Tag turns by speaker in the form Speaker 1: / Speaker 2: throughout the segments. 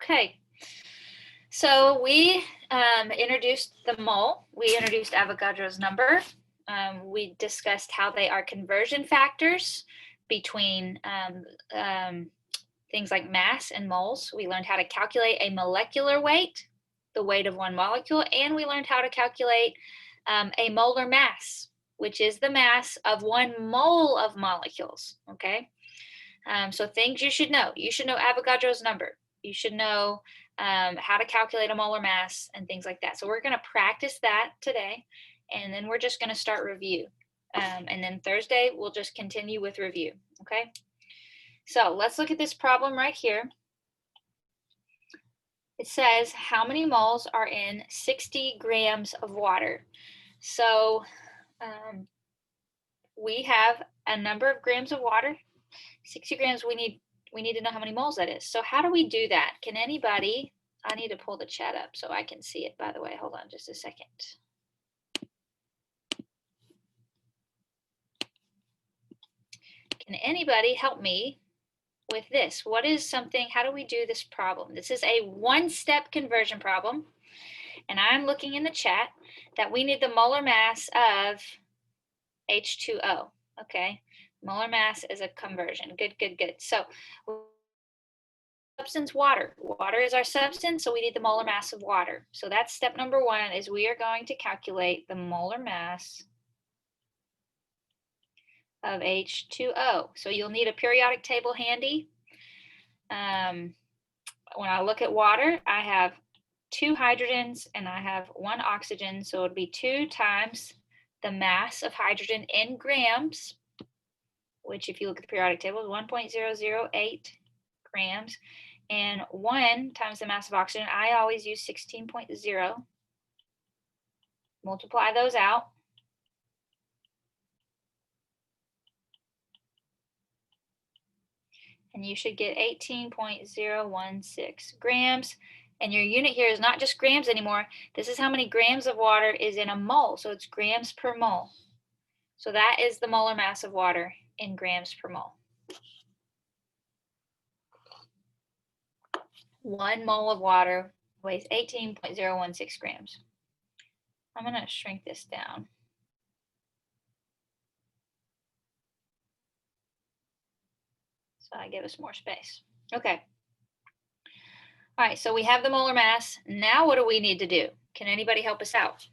Speaker 1: Okay, so we introduced the mole. We introduced Avogadro's number. We discussed how they are conversion factors between things like mass and moles. We learned how to calculate a molecular weight, the weight of one molecule, and we learned how to calculate a molar mass, which is the mass of 1 mole of molecules, okay? So things you should know. You should know Avogadro's number. You should know how to calculate a molar mass and things like that. So we're going to practice that today, and then we're just going to start review. And then Thursday, we'll just continue with review, okay? So let's look at this problem right here. It says, how many moles are in 60 grams of water? So we have a number of grams of water. 60 grams, we need to know how many moles that is. So how do we do that? Can anybody, I need to pull the chat up so I can see it, by the way. Hold on just a second. Can anybody help me with this? What is something, how do we do this problem? This is a one-step conversion problem. And I'm looking in the chat that we need the molar mass of H2O, okay? Molar mass is a conversion. Good, good, good. So substance, water. Water is our substance, so we need the molar mass of water. So that's step number 1, is we are going to calculate the molar mass of H2O. So you'll need a periodic table handy. When I look at water, I have 2 hydrogens and I have 1 oxygen, so it would be 2 times the mass of hydrogen in grams, which if you look at the periodic table is 1.008 grams, and 1 times the mass of oxygen, I always use 16.0. Multiply those out. And you should get 18.016 grams. And your unit here is not just grams anymore. This is how many grams of water is in a mole. So it's grams per mole. So that is the molar mass of water in grams per mole. 1 mole of water weighs 18.016 grams. I'm going to shrink this down. So I give us more space. Okay. All right, so we have the molar mass. Now what do we need to do? Can anybody help us out?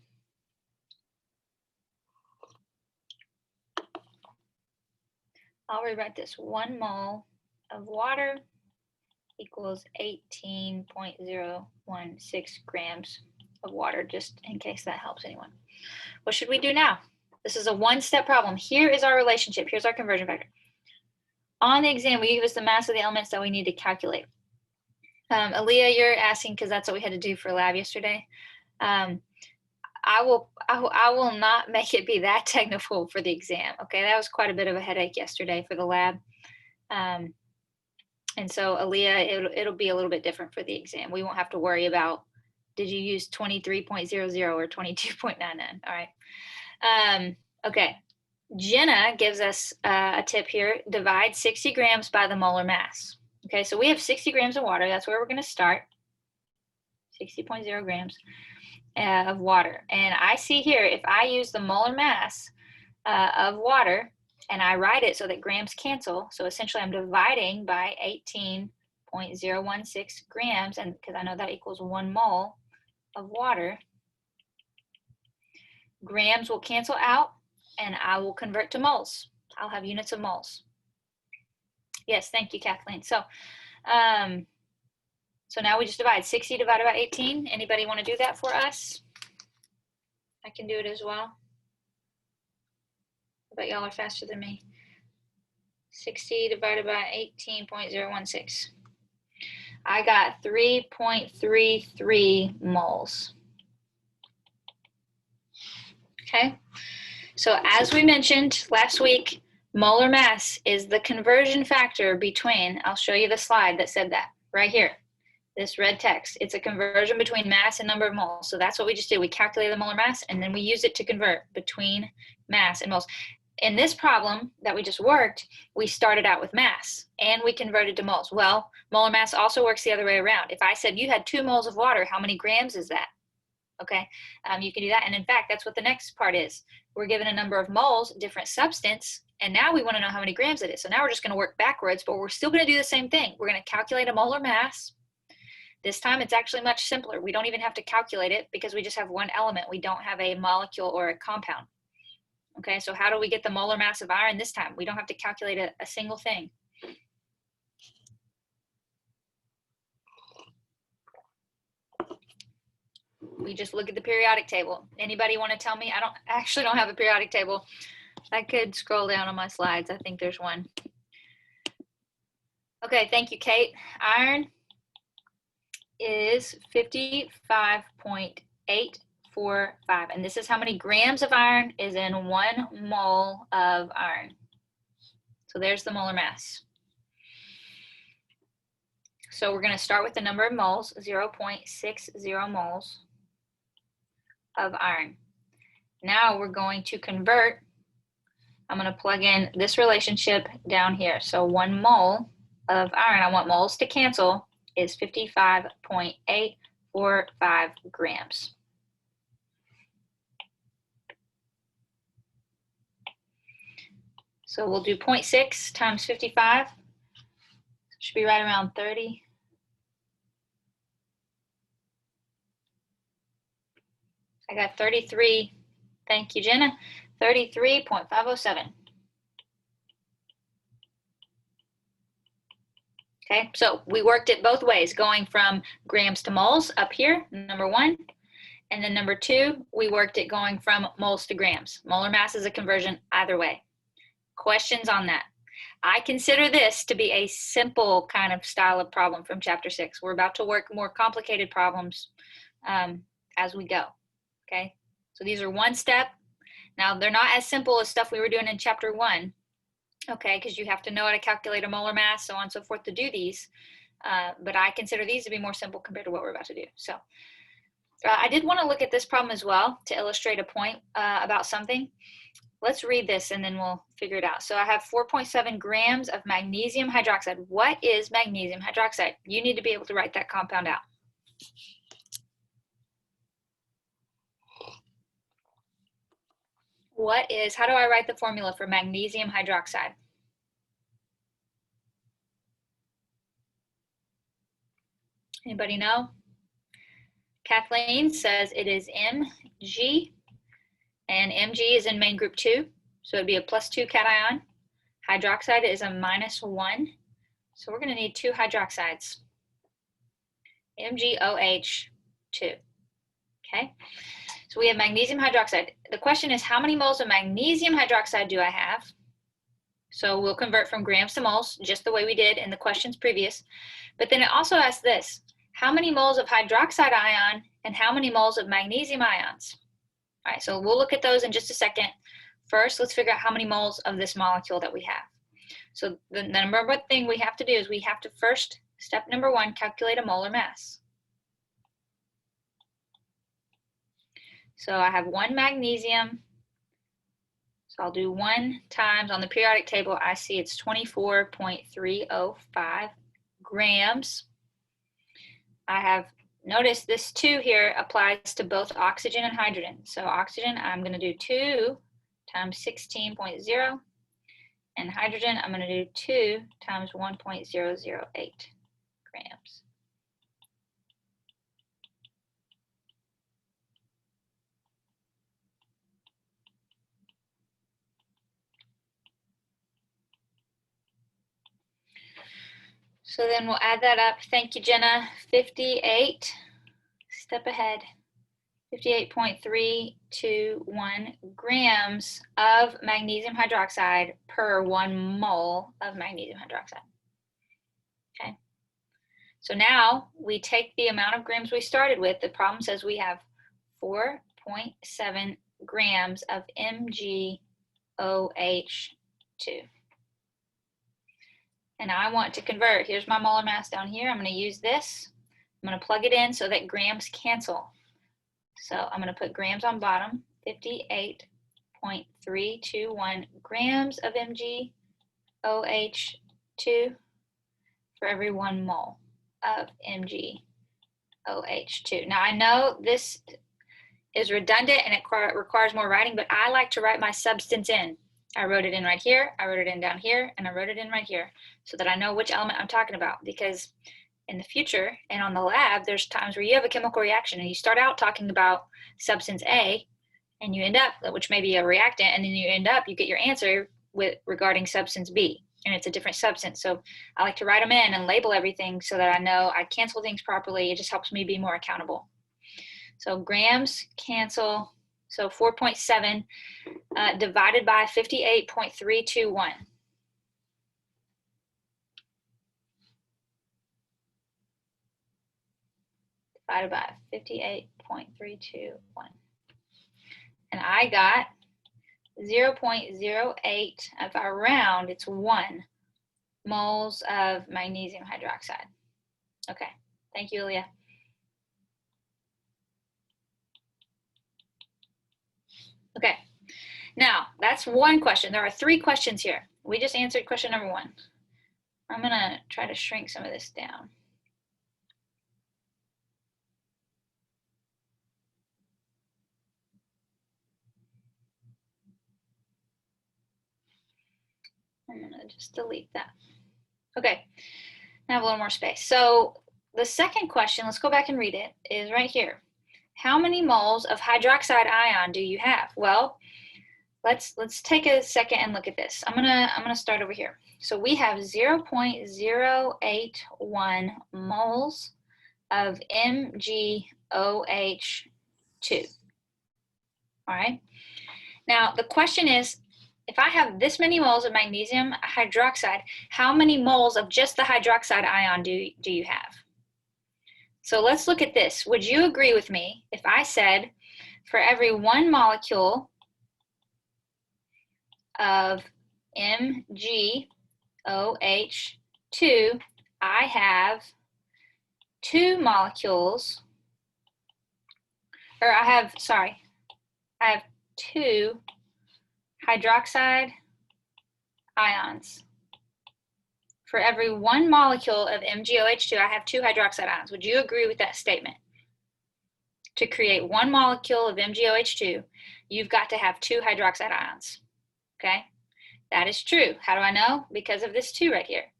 Speaker 1: I'll rewrite this. 1 mole of water equals 18.016 grams of water, just in case that helps anyone. What should we do now? This is a one-step problem. Here is our relationship. Here's our conversion factor. On the exam, we give us the mass of the elements that we need to calculate. Aaliyah, you're asking because that's what we had to do for lab yesterday. I will not make it be that technical for the exam. Okay, that was quite a bit of a headache yesterday for the lab. And so Aaliyah, it'll be a little bit different for the exam. We won't have to worry about, did you use 23.00 or 22.99? All right. Okay. Jenna gives us a tip here. Divide 60 grams by the molar mass. Okay, so we have 60 grams of water. That's where we're going to start. 60.0 grams of water. And I see here, if I use the molar mass of water, and I write it so that grams cancel, so essentially I'm dividing by 18.016 grams, and because I know that equals 1 mole of water, grams will cancel out, and I will convert to moles. I'll have units of moles. Yes, thank you, Kathleen. So, so now we just divide 60 divided by 18. Anybody want to do that for us? I can do it as well. I bet y'all are faster than me. 60 divided by 18.016. I got 3.33 moles. Okay, so as we mentioned last week, molar mass is the conversion factor between, I'll show you the slide that said that right here, this red text. It's a conversion between mass and number of moles. So that's what we just did. We calculated the molar mass and then we use it to convert between mass and moles. in this problem that we just worked, we started out with mass and we converted to moles. Well, molar mass also works the other way around. If I said you had 2 moles of water, how many grams is that? Okay, you can do that. And in fact, that's what the next part is. We're given a number of moles, different substance, and now we want to know how many grams it is. So now we're just going to work backwards, but we're still going to do the same thing. We're going to calculate a molar mass. This time it's actually much simpler. We don't even have to calculate it because we just have one element. We don't have a molecule or a compound. Okay, so how do we get the molar mass of iron this time? We don't have to calculate a single thing. We just look at the periodic table. Anybody want to tell me? I actually don't have a periodic table. I could scroll down on my slides. I think there's one. Okay, thank you, Kate. Iron is 55.845, and this is how many grams of iron is in 1 mole of iron. So there's the molar mass. So we're going to start with the number of moles, 0.60 moles of iron. Now we're going to convert. I'm going to plug in this relationship down here. So 1 mole of iron, I want moles to cancel, is 55.845 grams. So we'll do 0.6 times 55. Should be right around 30. I got 33. Thank you, Jenna. 33.507. Okay, so we worked it both ways, going from grams to moles up here, number 1. And then number 2, we worked it going from moles to grams. Molar mass is a conversion either way. Questions on that? I consider this to be a simple kind of style of problem from chapter 6. We're about to work more complicated problems as we go. Okay, so these are one step. Now they're not as simple as stuff we were doing in chapter 1. Okay, because you have to know how to calculate a molar mass, so on and so forth to do these. But I consider these to be more simple compared to what we're about to do. So I did want to look at this problem as well to illustrate a point about something. Let's read this and then we'll figure it out. So I have 4.7 grams of magnesium hydroxide. What is magnesium hydroxide? You need to be able to write that compound out. How do I write the formula for magnesium hydroxide? Anybody know? Kathleen says it is Mg, and Mg is in main group 2, so it'd be a +2 cation. Hydroxide is a -1, so we're going to need 2 hydroxides. MgOH2. Okay, so we have magnesium hydroxide. The question is, how many moles of magnesium hydroxide do I have? So we'll convert from grams to moles, just the way we did in the questions previous. But then it also asks this: how many moles of hydroxide ion and how many moles of magnesium ions? All right, so we'll look at those in just a second. First, let's figure out how many moles of this molecule that we have. So the number one thing we have to do is we have to first, step number 1, calculate a molar mass. So I have 1 magnesium. So I'll do 1 times, on the periodic table, I see it's 24.305 grams. I have, notice this 2 here applies to both oxygen and hydrogen. So oxygen, I'm going to do 2 times 16.0. And hydrogen, I'm going to do 2 times 1.008 grams. So then we'll add that up. Thank you, Jenna. 58, step ahead, 58.321 grams of magnesium hydroxide per 1 mole of magnesium hydroxide. Okay. So now we take the amount of grams we started with. The problem says we have 4.7 grams of MgOH2. And I want to convert. Here's my molar mass down here. I'm going to use this. I'm going to plug it in so that grams cancel. So I'm going to put grams on bottom, 58.321 58.321 grams of MgOH2 for every 1 mole of MgOH2. Now I know this is redundant and it requires more writing, but I like to write my substance in. I wrote it in right here, I wrote it in down here, and I wrote it in right here so that I know which element I'm talking about, because in the future and on the lab, there's times where you have a chemical reaction and you start out talking about substance A and you end up, which may be a reactant, and then you get your answer regarding substance B, and it's a different substance. So I like to write them in and label everything so that I know I cancel things properly. It just helps me be more accountable. So grams cancel, so 4.7 divided by 58.321. Divided by 58.321. And I got 0.08, if I round, it's 1 moles of magnesium hydroxide. Okay, thank you, Leah. Okay, now that's one question. There are 3 questions here. We just answered question number 1. I'm gonna try to shrink some of this down. I'm gonna just delete that. Okay, now I have a little more space. So the second question, let's go back and read it, is right here. How many moles of hydroxide ion do you have? Well, let's take a second and look at this. I'm gonna start over here. So we have 0.081 moles of MgOH2. All right. Now the question is, if I have this many moles of magnesium hydroxide, how many moles of just the hydroxide ion do you have? So let's look at this. Would you agree with me if I said for every 1 molecule of MgOH2, I have 2 molecules, or I have 2 hydroxide ions. For every 1 molecule of MgOH2, I have 2 hydroxide ions. Would you agree with that statement? To create 1 molecule of MgOH2, you've got to have 2 hydroxide ions. Okay, that is true. How do I know? Because of this 2 right here.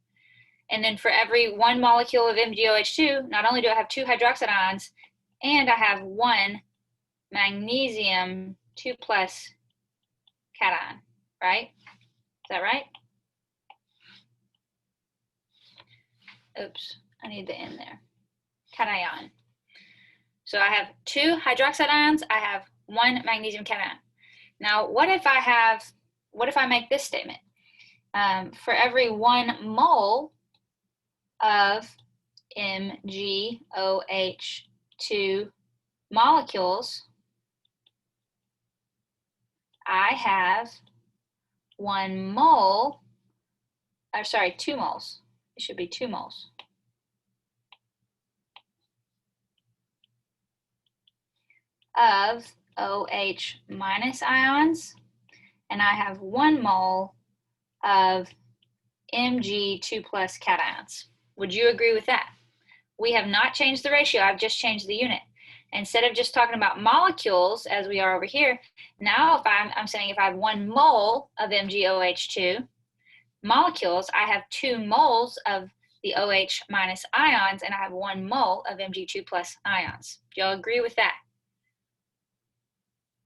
Speaker 1: And then for every 1 molecule of MgOH2, not only do I have 2 hydroxide ions, and I have 1 magnesium 2+ cation, right? Is that right? Oops, I need the N there. Cation. So I have 2 hydroxide ions, I have 1 magnesium cation. Now, what if I make this statement? For every 1 mole of MgOH2 molecules, I have 1 mole, or sorry, 2 moles. It should be 2 moles. Of OH minus ions, and I have 1 mole of Mg2+ cations. Would you agree with that? We have not changed the ratio, I've just changed the unit. Instead of just talking about molecules as we are over here, now if I'm saying if I have 1 mole of MgOH2 molecules, I have 2 moles of the OH minus ions, and I have 1 mole of Mg2+ ions. Do y'all agree with that?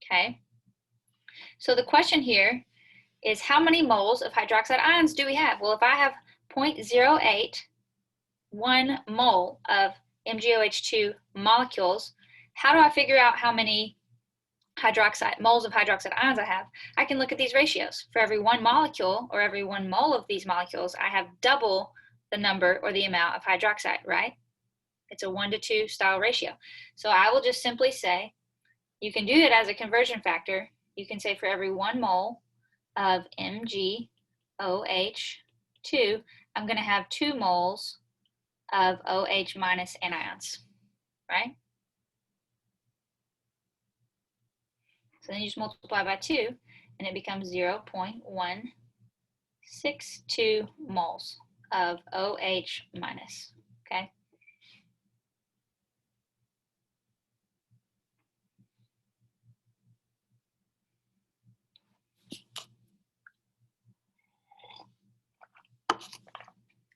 Speaker 1: Okay. So the question here is, how many moles of hydroxide ions do we have? Well, if I have 0.081 mole of MgOH2 molecules, how do I figure out how many moles of hydroxide ions I have? I can look at these ratios. For every 1 molecule, or every 1 mole of these molecules, I have double the number or the amount of hydroxide, right? It's a 1-to-2 style ratio. So I will just simply say, you can do it as a conversion factor. You can say for every 1 mole of MgOH2, I'm going to have 2 moles of OH minus anions, right? So then you just multiply by 2, and it becomes 0.162 moles of OH minus, okay?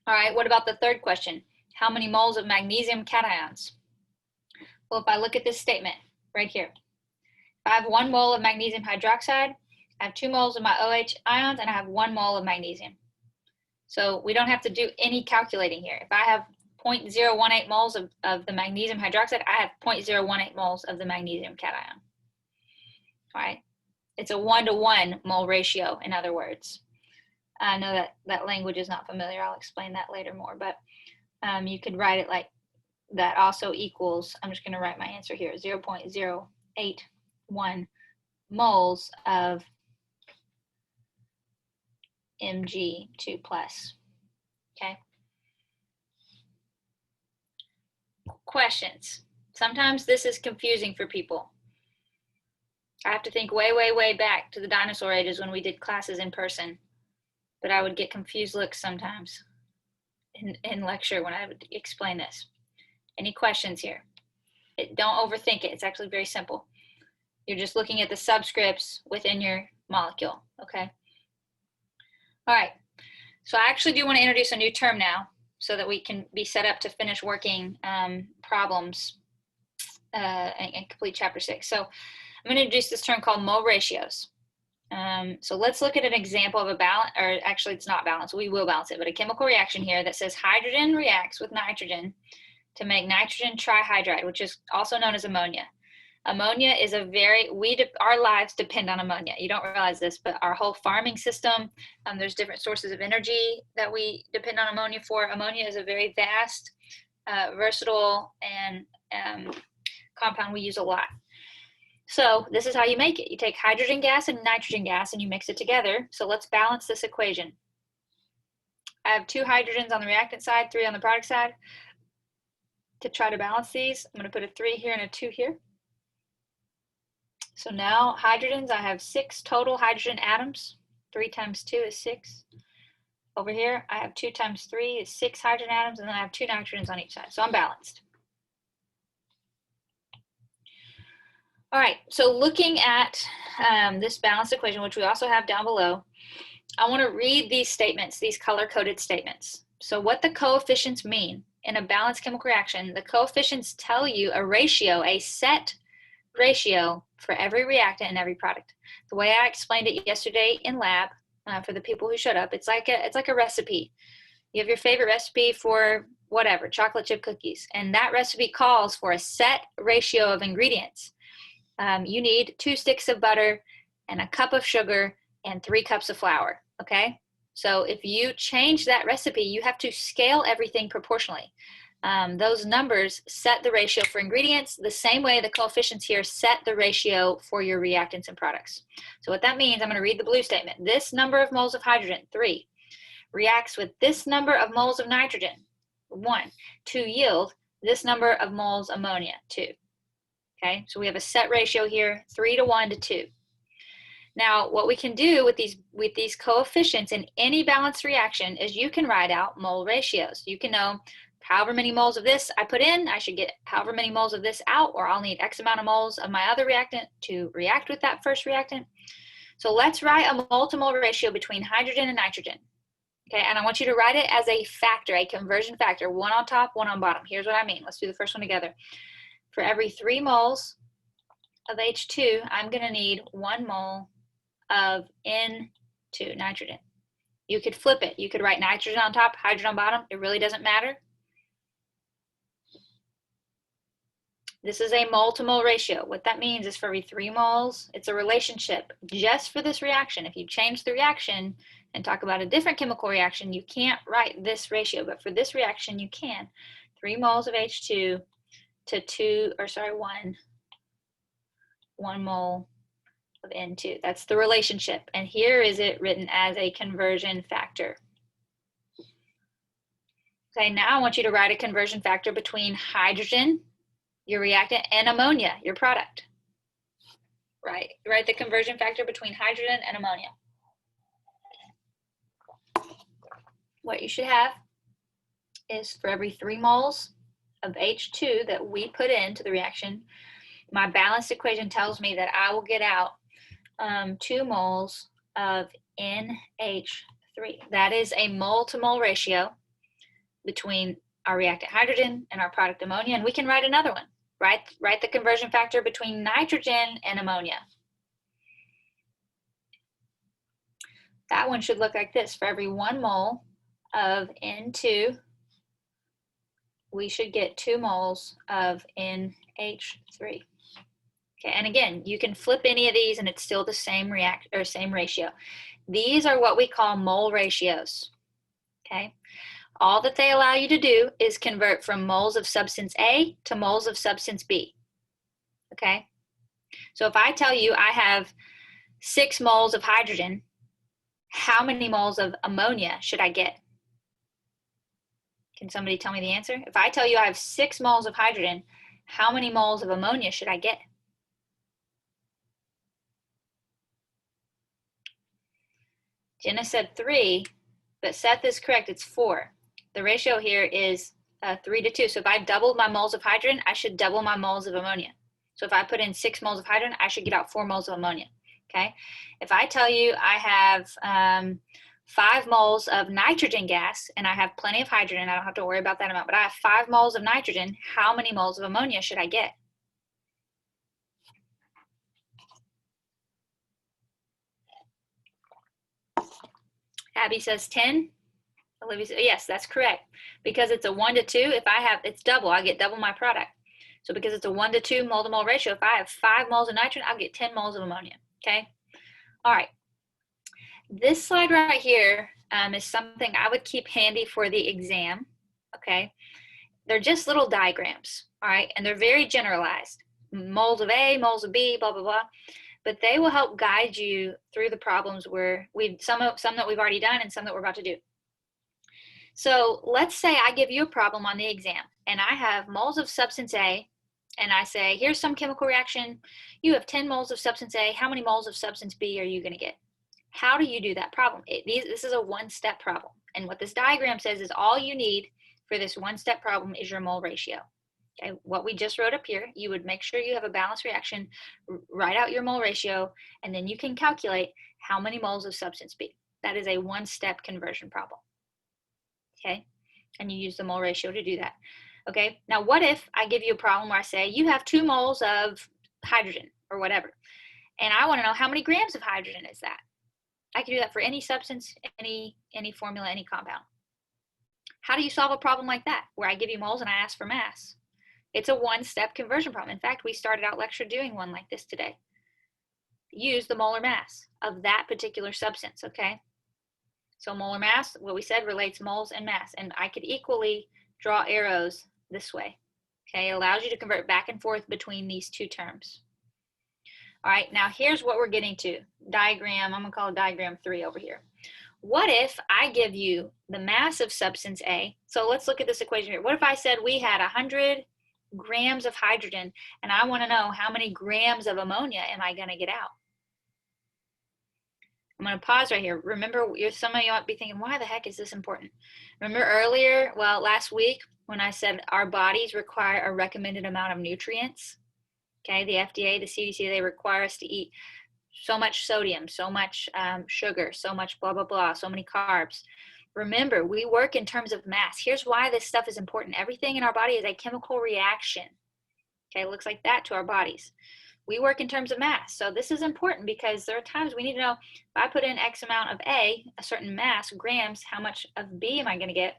Speaker 1: All right, what about the third question? How many moles of magnesium cations? Well, if I look at this statement right here, if I have 1 mole of magnesium hydroxide, I have 2 moles of my OH ions, and I have 1 mole of magnesium. So we don't have to do any calculating here. If I have 0.018 moles of the magnesium hydroxide, I have 0.018 moles of the magnesium cation. All right, it's a 1-to-1 mole ratio, in other words. I know that language is not familiar. I'll explain that later more, but you could write it like that also equals, I'm just going to write my answer here, 0.081 moles of Mg2 plus, okay? Questions. Sometimes this is confusing for people. I have to think way, way, way back to the dinosaur ages when we did classes in person, but I would get confused looks sometimes in lecture when I would explain this. Any questions here? Don't overthink it. It's actually very simple. You're just looking at the subscripts within your molecule, okay? All right, so I actually do want to introduce a new term now so that we can be set up to finish working problems and complete chapter 6. So I'm going to introduce this term called mole ratios. So let's look at an example of a balance, or actually it's not balanced, we will balance it, but a chemical reaction here that says hydrogen reacts with nitrogen to make nitrogen trihydride, which is also known as ammonia. Ammonia is our lives depend on ammonia. You don't realize this, but our whole farming system, there's different sources of energy that we depend on ammonia for. Ammonia is a very vast, versatile, and compound we use a lot. So this is how you make it. You take hydrogen gas and nitrogen gas and you mix it together. So let's balance this equation. I have 2 hydrogens on the reactant side, 3 on the product side. To try to balance these, I'm going to put a 3 here and a 2 here. So now hydrogens, I have 6 total hydrogen atoms. 3 times 2 is 6. Over here, I have 2 times 3 is 6 hydrogen atoms, and then I have 2 nitrogens on each side. So I'm balanced. All right, so looking at this balanced equation, which we also have down below, I want to read these statements, these color-coded statements. So what the coefficients mean in a balanced chemical reaction, the coefficients tell you a ratio, a set ratio for every reactant and every product. The way I explained it yesterday in lab, for the people who showed up, it's like a recipe. You have your favorite recipe for whatever, chocolate chip cookies, and that recipe calls for a set ratio of ingredients. You need 2 sticks of butter and a cup of sugar and 3 cups of flour, okay? So if you change that recipe, you have to scale everything proportionally. Those numbers set the ratio for ingredients the same way the coefficients here set the ratio for your reactants and products. So what that means, I'm going to read the blue statement. This number of moles of hydrogen, 3, reacts with this number of moles of nitrogen, 1, to yield this number of moles ammonia, 2. Okay, so we have a set ratio here, 3 to 1 to 2. Now, what we can do with these coefficients in any balanced reaction is you can write out mole ratios. You can know however many moles of this I put in, I should get however many moles of this out, or I'll need X amount of moles of my other reactant to react with that first reactant. So let's write a mole to mole ratio between hydrogen and nitrogen. Okay, and I want you to write it as a factor, a conversion factor, 1 on top, 1 on bottom. Here's what I mean. Let's do the first one together. For every 3 moles of H2, I'm going to need 1 mole of N2, nitrogen. You could flip it. You could write nitrogen on top, hydrogen on bottom. It really doesn't matter. This is a mole to mole ratio. What that means is for every 3 moles, it's a relationship just for this reaction. If you change the reaction and talk about a different chemical reaction, you can't write this ratio, but for this reaction, you can. 3 moles of H2 to 1 mole of N2. That's the relationship. And here is it written as a conversion factor. Okay, now I want you to write a conversion factor between hydrogen, your reactant, and ammonia, your product. right? Write the conversion factor between hydrogen and ammonia. What you should have is for every 3 moles of H2 that we put into the reaction, my balanced equation tells me that I will get out 2 moles of NH3. That is a mole to mole ratio between our reactant hydrogen and our product ammonia. And we can write another one. Write the conversion factor between nitrogen and ammonia. That one should look like this. For every 1 mole of N2, we should get 2 moles of NH3. Okay, and again, you can flip any of these and it's still the same same ratio. These are what we call mole ratios. Okay, all that they allow you to do is convert from moles of substance A to moles of substance B. Okay, so if I tell you I have 6 moles of hydrogen, how many moles of ammonia should I get? Can somebody tell me the answer? If I tell you I have 6 moles of hydrogen, how many moles of ammonia should I get? Jenna said 3, but Seth is correct, it's 4. The ratio here is 3 to 2. So if I doubled my moles of hydrogen, I should double my moles of ammonia. So if I put in 6 moles of hydrogen, I should get out 4 moles of ammonia. Okay. If I tell you I have 5 moles of nitrogen gas and I have plenty of hydrogen, I don't have to worry about that amount, but I have 5 moles of nitrogen, how many moles of ammonia should I get? Abby says 10. Olivia says, yes, that's correct. Because it's a 1 to 2, if I have, it's double, I get double my product. So because it's a 1 to 2 mole to mole ratio, if I have 5 moles of nitrogen, I'll get 10 moles of ammonia. Okay. All right. This slide right here is something I would keep handy for the exam. Okay. They're just little diagrams. All right. And they're very generalized. Moles of A, moles of B, blah, blah, blah. But they will help guide you through the problems where some that we've already done and some that we're about to do. So let's say I give you a problem on the exam and I have moles of substance A and I say, here's some chemical reaction. You have 10 moles of substance A. How many moles of substance B are you going to get? How do you do that problem? This is a 1-step problem. And what this diagram says is all you need for this 1-step problem is your mole ratio. Okay, what we just wrote up here, you would make sure you have a balanced reaction, write out your mole ratio, and then you can calculate how many moles of substance B. That is a 1-step conversion problem. Okay, and you use the mole ratio to do that. Okay, now what if I give you a problem where I say you have 2 moles of hydrogen or whatever, and I want to know how many grams of hydrogen is that? I can do that for any substance, any formula, any compound. How do you solve a problem like that where I give you moles and I ask for mass? It's a 1-step conversion problem. In fact, we started out lecture doing one like this today. Use the molar mass of that particular substance, okay? So molar mass, what we said, relates moles and mass, and I could equally draw arrows this way, okay? It allows you to convert back and forth between these 2 terms. All right, now here's what we're getting to. Diagram, I'm gonna call it diagram 3 over here. What if I give you the mass of substance A? So let's look at this equation here. What if I said we had 100 grams of hydrogen and I want to know how many grams of ammonia am I going to get out? I'm going to pause right here. Remember, some of you might be thinking, why the heck is this important? Remember earlier, well, last week when I said our bodies require a recommended amount of nutrients? Okay, the FDA, the CDC, they require us to eat so much sodium, so much sugar, so much blah, blah, blah, so many carbs. Remember, we work in terms of mass. Here's why this stuff is important. Everything in our body is a chemical reaction. Okay, it looks like that to our bodies. We work in terms of mass. So this is important because there are times we need to know, if I put in X amount of A, a certain mass, grams, how much of B am I going to get?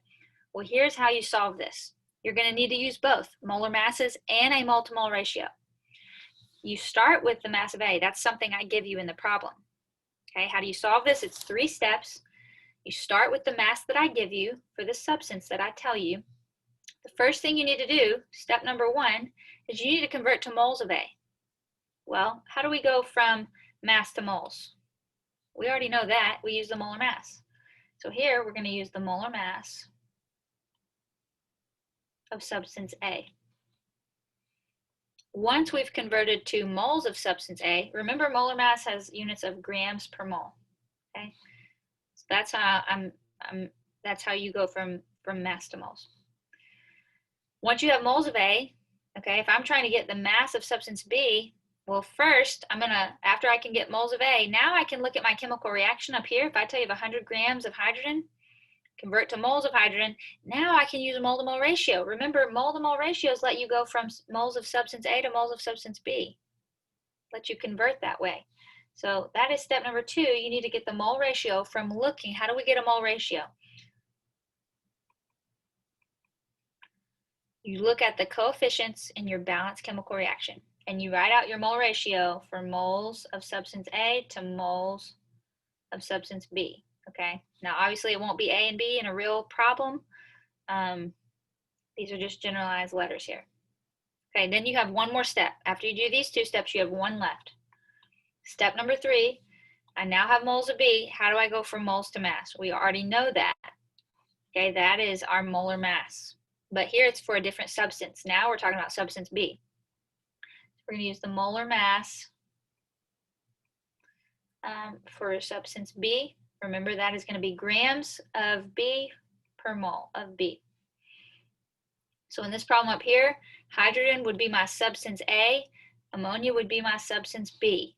Speaker 1: Well, here's how you solve this. You're going to need to use both molar masses and a mole to mole ratio. You start with the mass of A. That's something I give you in the problem. Okay, how do you solve this? It's 3 steps. You start with the mass that I give you for the substance that I tell you. The first thing you need to do, step number 1, is you need to convert to moles of A. Well, how do we go from mass to moles? We already know that. We use the molar mass. So here we're going to use the molar mass of substance A. once we've converted to moles of substance A, remember molar mass has units of grams per mole. Okay, so that's how that's how you go from mass to moles. Once you have moles of A, okay, if I'm trying to get the mass of substance B, well, first I'm gonna, after I can get moles of A, now I can look at my chemical reaction up here. If I tell you 100 grams of hydrogen, convert to moles of hydrogen, now I can use a mole to mole ratio. Remember, mole to mole ratios let you go from moles of substance A to moles of substance B. Let you convert that way. So that is step number 2. You need to get the mole ratio from looking. How do we get a mole ratio? You look at the coefficients in your balanced chemical reaction, and you write out your mole ratio for moles of substance A to moles of substance B. Okay, now obviously it won't be A and B in a real problem. These are just generalized letters here. Okay, then you have one more step. After you do these 2 steps, you have one left. Step number 3, I now have moles of B. How do I go from moles to mass? We already know that. Okay, that is our molar mass. But here it's for a different substance. Now we're talking about substance B. So we're going to use the molar mass for substance B. Remember, that is going to be grams of B per mole of B. So in this problem up here, hydrogen would be my substance A, ammonia would be my substance B.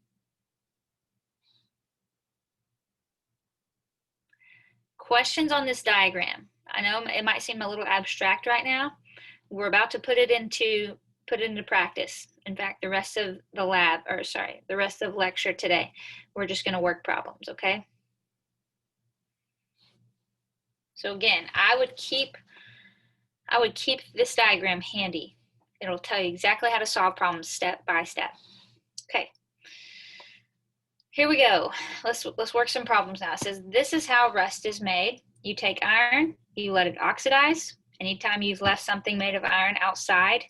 Speaker 1: Questions on this diagram? I know it might seem a little abstract right now. We're about to put it into practice. In fact, the rest of the rest of lecture today, we're just going to work problems, okay? So again, I would keep this diagram handy. It'll tell you exactly how to solve problems step by step. Okay. Here we go. Let's work some problems now. It says this is how rust is made. You take iron, you let it oxidize. Anytime you've left something made of iron outside,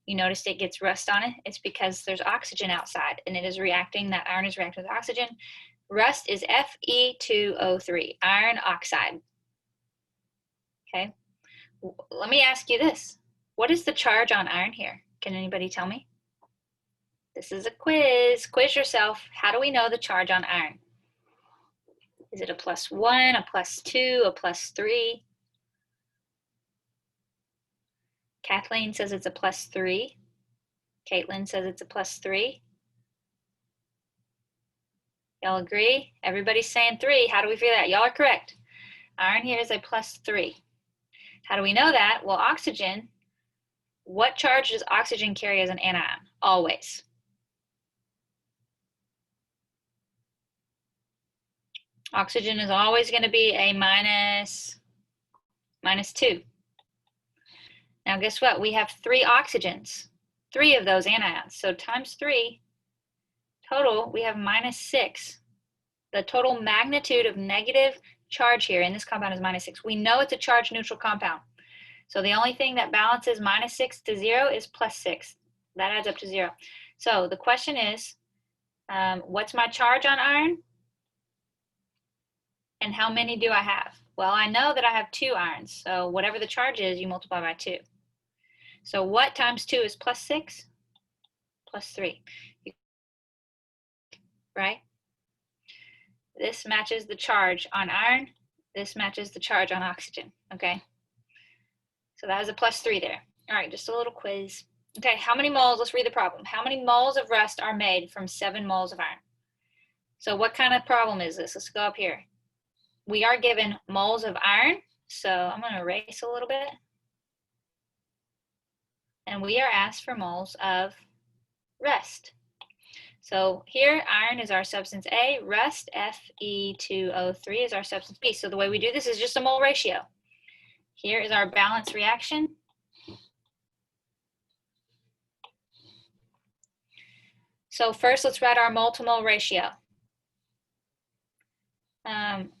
Speaker 1: you notice it gets rust on it. It's because there's oxygen outside and it is reacting, that iron is reacting with oxygen. Rust is Fe2O3, iron oxide. Okay. Let me ask you this. What is the charge on iron here? Can anybody tell me? This is a quiz. Quiz yourself. How do we know the charge on iron? Is it a +1, a +2, a +3? Kathleen says it's a +3. Caitlin says it's a +3. Y'all agree? Everybody's saying 3. How do we figure that? Y'all are correct. Iron here is a +3. How do we know that? Well, oxygen, what charge does oxygen carry as an anion? Always. Oxygen is always going to be a -2. Now guess what? We have 3 oxygens, 3 of those anions. So times 3, total, we have -6. The total magnitude of negative charge here in this compound is -6. We know it's a charge neutral compound. So the only thing that balances -6 to 0 is +6. That adds up to 0. So the question is, what's my charge on iron? And how many do I have? Well, I know that I have 2 irons. So whatever the charge is, you multiply by 2. So what times 2 is +6? +3. Right? This matches the charge on iron. This matches the charge on oxygen. Okay? So that was a +3 there. All right, just a little quiz. Okay, how many moles? Let's read the problem. How many moles of rust are made from 7 moles of iron? So what kind of problem is this? Let's go up here. We are given moles of iron. So I'm going to erase a little bit. And we are asked for moles of rust. So here, iron is our substance A, rust, Fe2O3 is our substance B. So the way we do this is just a mole ratio. Here is our balance reaction. So first, let's write our mole to mole ratio.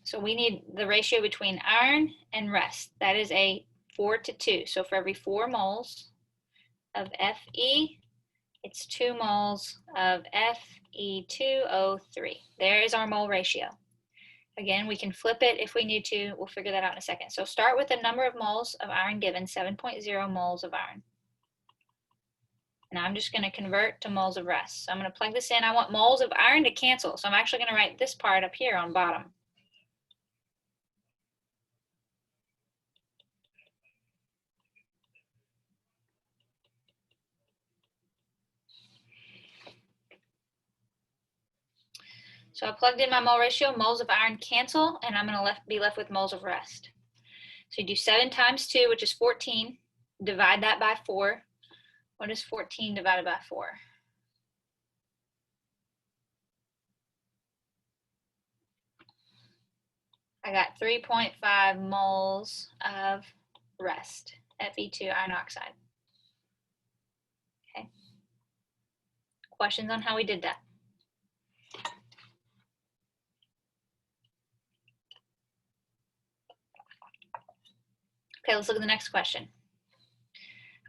Speaker 1: So we need the ratio between iron and rust. That is a 4:2. So for every 4 moles of Fe, it's 2 moles of Fe2O3. There is our mole ratio. Again, we can flip it if we need to. We'll figure that out in a second. So start with the number of moles of iron given, 7.0 moles of iron. And I'm just going to convert to moles of rest. So I'm going to plug this in. I want moles of iron to cancel. So I'm actually going to write this part up here on bottom. So I plugged in my mole ratio, moles of iron cancel, and I'm going to be left with moles of rest. So you do 7 times 2, which is 14. Divide that by 4. What is 14 divided by 4? I got 3.5 moles of rest, Fe2 iron oxide. Okay. Questions on how we did that? Okay, let's look at the next question.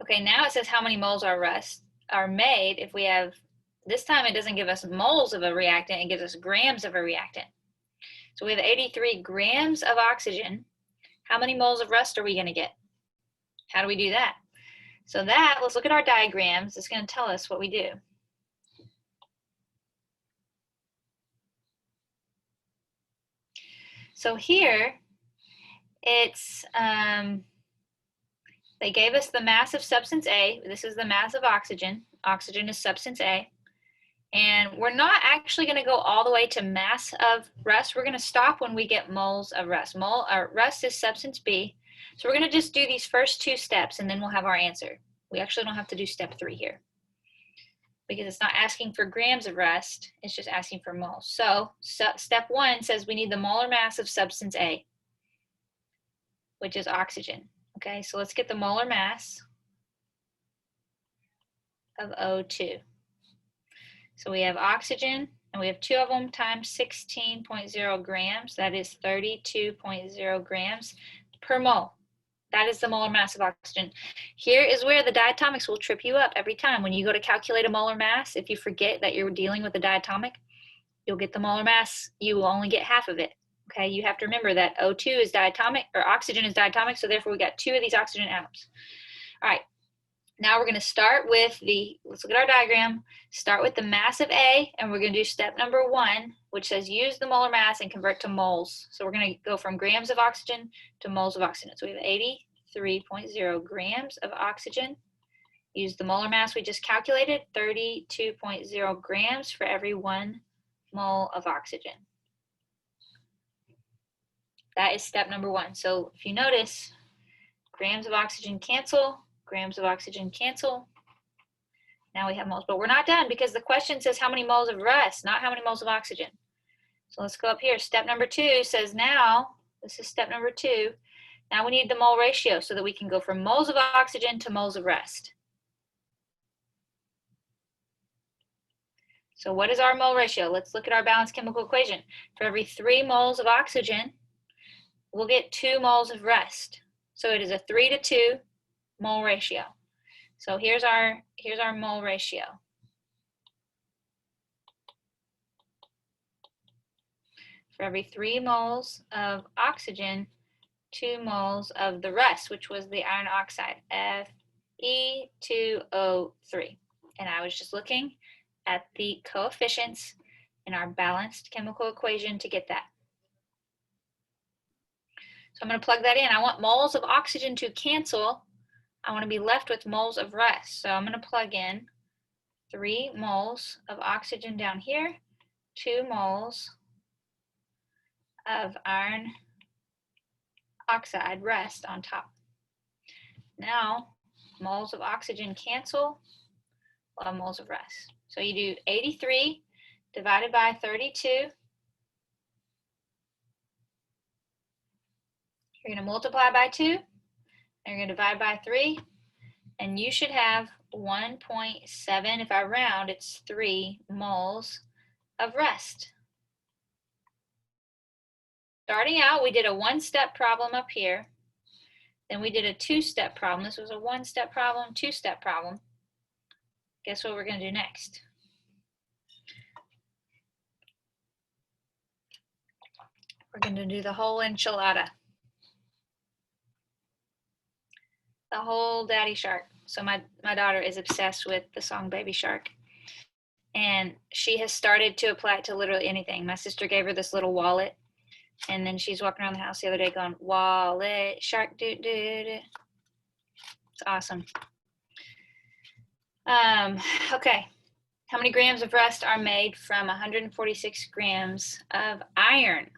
Speaker 1: Okay, now it says how many moles of rest are made if we have, this time it doesn't give us moles of a reactant, it gives us grams of a reactant. So we have 83 grams of oxygen. How many moles of rest are we going to get? How do we do that? So that, let's look at our diagrams. It's going to tell us what we do. So here, it's, they gave us the mass of substance A. This is the mass of oxygen. Oxygen is substance A. And we're not actually going to go all the way to mass of rest. We're going to stop when we get moles of rest. Rest is substance B. So we're going to just do these first 2 steps, and then we'll have our answer. We actually don't have to do step 3 here, because it's not asking for grams of rest. It's just asking for moles. So step 1 says we need the molar mass of substance A, which is oxygen. Okay, so let's get the molar mass of O2. So we have oxygen, and we have 2 of them times 16.0 grams. That is 32.0 grams per mole. That is the molar mass of oxygen. Here is where the diatomics will trip you up every time. When you go to calculate a molar mass, if you forget that you're dealing with a diatomic, you'll get the molar mass. You will only get half of it. Okay, you have to remember that O2 is diatomic, or oxygen is diatomic, so therefore we got 2 of these oxygen atoms. All right. Now we're going to start with let's look at our diagram, start with the mass of A, and we're going to do step number 1, which says use the molar mass and convert to moles. So we're going to go from grams of oxygen to moles of oxygen. So we have 83.0 grams of oxygen. Use the molar mass we just calculated, 32.0 grams for every 1 mole of oxygen. That is step number 1. So if you notice, grams of oxygen cancel, grams of oxygen cancel. Now we have moles, but we're not done because the question says how many moles of rest, not how many moles of oxygen. So let's go up here. Step number 2 says now, this is step number 2, now we need the mole ratio so that we can go from moles of oxygen to moles of rest. So what is our mole ratio? Let's look at our balanced chemical equation. For every 3 moles of oxygen, we'll get 2 moles of rest. So it is a 3 to 2 mole ratio. So here's our mole ratio. For every 3 moles of oxygen, 2 moles of the rest, which was the iron oxide, Fe2O3. And I was just looking at the coefficients in our balanced chemical equation to get that. So I'm going to plug that in. I want moles of oxygen to cancel. I want to be left with moles of rest. So I'm going to plug in 3 moles of oxygen down here, 2 moles of iron oxide rest on top. Now, moles of oxygen cancel, we'll have moles of rest. So you do 83 divided by 32. You're going to multiply by 2. And you're going to divide by 3, and you should have 1.7, if I round, it's 3 moles of rest. Starting out, we did a 1-step problem up here. Then we did a 2-step problem. This was a 1-step problem, 2-step problem. Guess what we're going to do next? We're going to do the whole enchilada. The whole daddy shark. So my daughter is obsessed with the song Baby Shark. And she has started to apply it to literally anything. My sister gave her this little wallet, and then she's walking around the house the other day going, wallet, shark, doo doo doo. It's awesome. Okay. How many grams of rust are made from 146 grams of iron?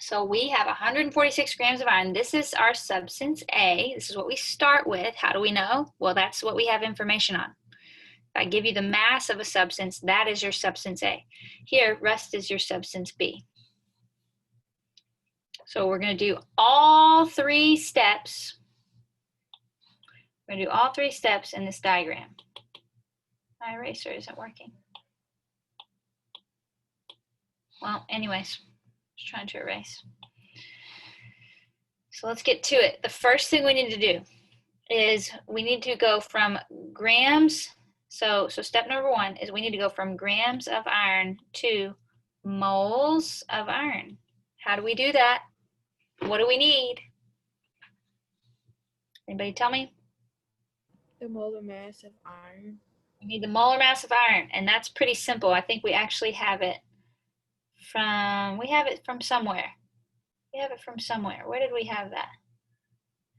Speaker 1: So we have 146 grams of iron. This is our substance A. This is what we start with. How do we know? Well, that's what we have information on. If I give you the mass of a substance, that is your substance A. Here, rust is your substance B. So we're going to do all 3 steps. We're going to do all 3 steps in this diagram. My eraser isn't working. Well, anyways, just trying to erase. So let's get to it. The first thing we need to do is we need to go from grams. So step number 1 is we need to go from grams of iron to moles of iron. How do we do that? What do we need? Anybody tell me?
Speaker 2: The molar mass of iron.
Speaker 1: We need the molar mass of iron, and that's pretty simple. I think we actually have it from, somewhere. We have it from somewhere. Where did we have that?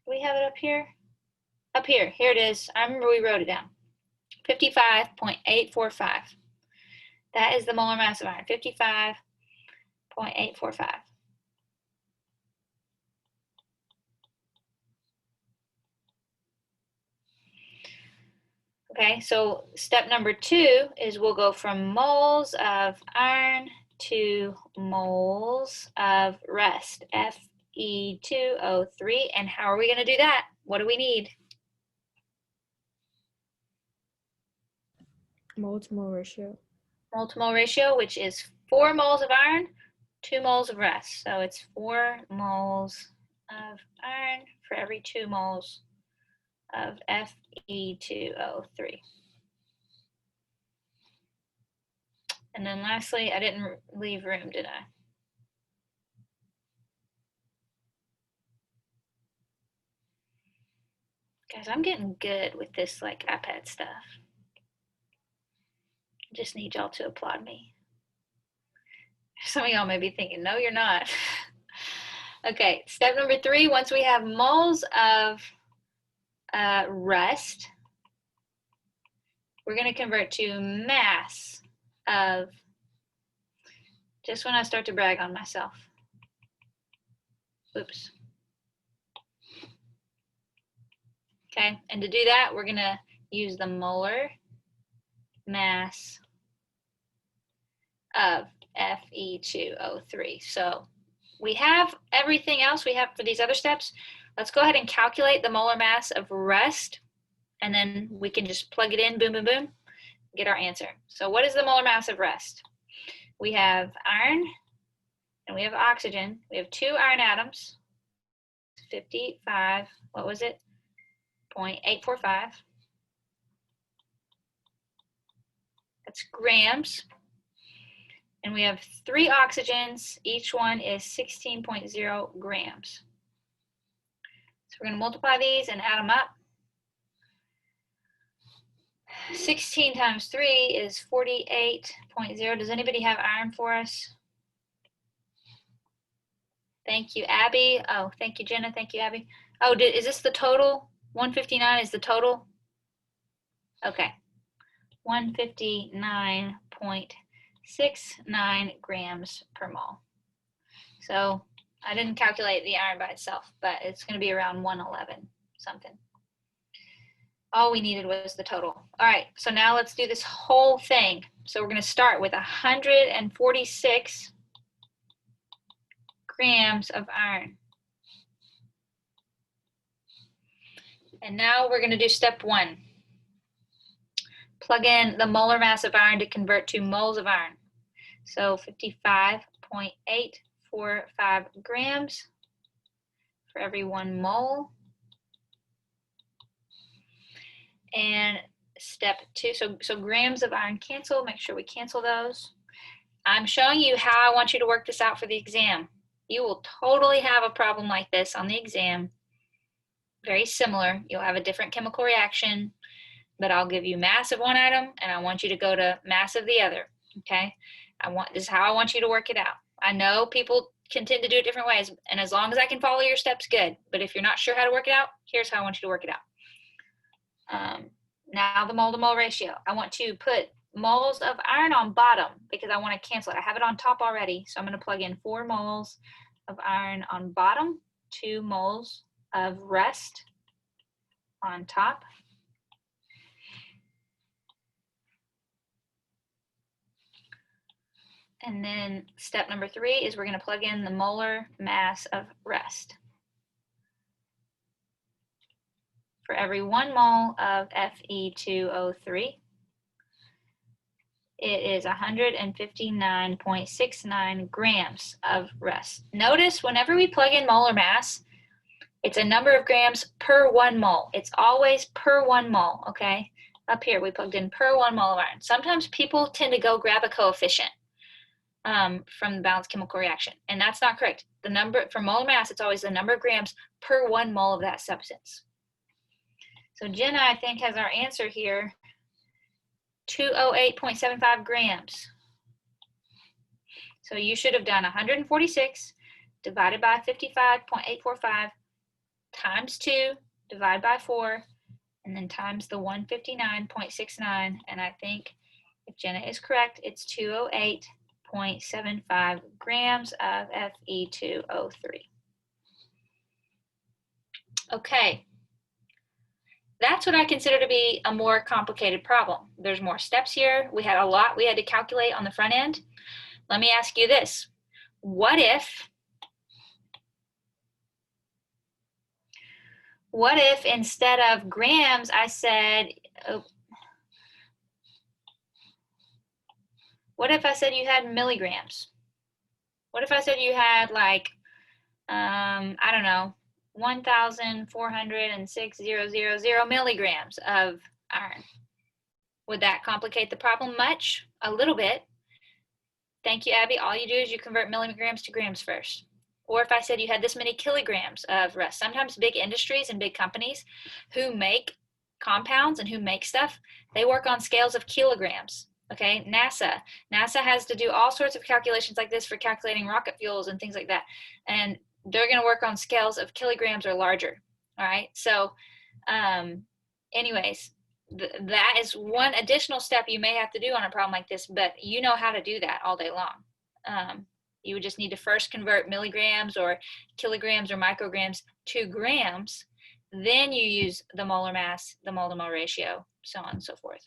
Speaker 1: Do we have it up here? Up here. Here it is. I remember we wrote it down. 55.845. That is the molar mass of iron. 55.845. Okay, so step number 2 is we'll go from moles of iron to moles of rust, Fe2O3. And how are we going to do that? What do we need?
Speaker 2: Mole to mole ratio.
Speaker 1: Mole to mole ratio, which is 4 moles of iron, 2 moles of rust. So it's 4 moles of iron for every 2 moles of Fe2O3. And then lastly, I didn't leave room, did I? Guys, I'm getting good with this like iPad stuff. I just need y'all to applaud me. Some of y'all may be thinking, no, you're not. Okay, step number 3, once we have moles of rust, we're going to convert to mass of, just when I start to brag on myself. Oops. Okay, and to do that, we're going to use the molar mass of Fe2O3. So we have everything else we have for these other steps. Let's go ahead and calculate the molar mass of rust, and then we can just plug it in, boom, boom, boom, get our answer. So what is the molar mass of rust? We have iron and we have oxygen. We have 2 iron atoms, 55, what was it? 0.845. That's grams. And we have 3 oxygens. Each one is 16.0 grams. So we're going to multiply these and add them up. 16 times 3 is 48.0. Does anybody have iron for us? Thank you, Abby. Oh, thank you, Jenna. Thank you, Abby. Oh, is this the total? 159 is the total? Okay. 159.69 grams per mole. So I didn't calculate the iron by itself, but it's going to be around 111 something. All we needed was the total. All right, so now let's do this whole thing. So we're going to start with 146 grams of iron. And now we're going to do step 1. Plug in the molar mass of iron to convert to moles of iron. So 55.845 grams for every 1 mole. And step 2, so grams of iron cancel, make sure we cancel those. I'm showing you how I want you to work this out for the exam. You will totally have a problem like this on the exam. very similar. You'll have a different chemical reaction, but I'll give you mass of one item and I want you to go to mass of the other, okay? This is how I want you to work it out. I know people can tend to do it different ways, and as long as I can follow your steps, good. But if you're not sure how to work it out, here's how I want you to work it out. Now the mole to mole ratio. I want to put moles of iron on bottom because I want to cancel it. I have it on top already, so I'm going to plug in 4 moles of iron on bottom, 2 moles of rust on top. And then step number 3 is we're going to plug in the molar mass of rust. For every 1 mole of Fe2O3, it is 159.69 grams of rust. Notice whenever we plug in molar mass, it's a number of grams per 1 mole. It's always per 1 mole, okay? Up here we plugged in per 1 mole of iron. Sometimes people tend to go grab a coefficient from the balanced chemical reaction, and that's not correct. The number for molar mass, it's always the number of grams per 1 mole of that substance. So Jenna, I think, has our answer here, 208.75 grams. So you should have done 146 divided by 55.845 times 2 divided by 4, and then times the 159.69, and I think if Jenna is correct, it's 208.75 grams of Fe2O3. Okay, that's what I consider to be a more complicated problem. There's more steps here. We had a lot we had to calculate on the front end. Let me ask you this. What if instead of grams, I said, what if I said you had milligrams? What if I said you had like, I don't know, 1,406,000 milligrams of iron? Would that complicate the problem much? A little bit. Thank you, Abby. All you do is you convert milligrams to grams first. Or if I said you had this many kilograms of rust, sometimes big industries and big companies who make compounds and who make stuff, they work on scales of kilograms. Okay, NASA has to do all sorts of calculations like this for calculating rocket fuels and things like that. And they're going to work on scales of kilograms or larger. All right, so anyways, that is one additional step you may have to do on a problem like this, but you know how to do that all day long. You would just need to first convert milligrams or kilograms or micrograms to grams. Then you use the molar mass, the mole to mole ratio, so on and so forth.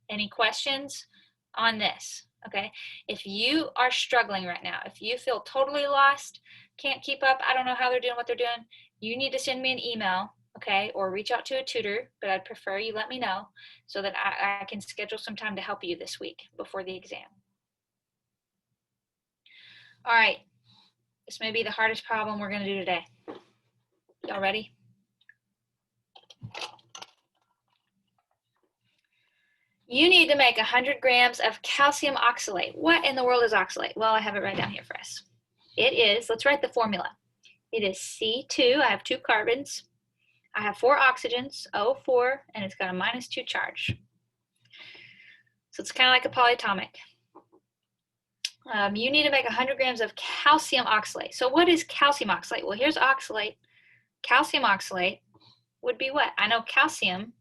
Speaker 1: Any questions on this? Okay, if you are struggling right now, if you feel totally lost, can't keep up, I don't know how they're doing what they're doing, you need to send me an email, okay, or reach out to a tutor, but I'd prefer you let me know so that I can schedule some time to help you this week before the exam. All right, this may be the hardest problem we're going to do today. Y'all ready? You need to make 100 grams of calcium oxalate. What in the world is oxalate? Well, I have it right down here for us. It is, let's write the formula. It is C2, I have 2 carbons. I have 4 oxygens, O4, and it's got a -2 charge. So it's kind of like a polyatomic. You need to make 100 grams of calcium oxalate. So what is calcium oxalate? Well, here's oxalate. Calcium oxalate would be what? I know calcium.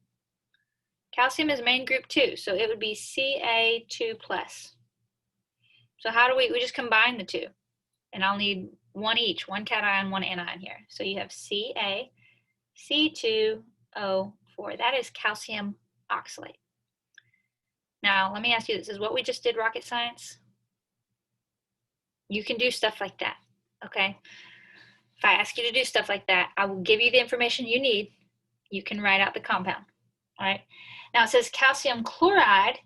Speaker 1: Calcium is main group 2, so it would be Ca2+. So how do we just combine the 2? And I'll need 1 each, 1 cation, 1 anion here. So you have Ca, C2O4. That is calcium oxalate. Now, let me ask you, this is what we just did rocket science? You can do stuff like that, okay? If I ask you to do stuff like that, I will give you the information you need. You can write out the compound, all right? Now it says calcium chloride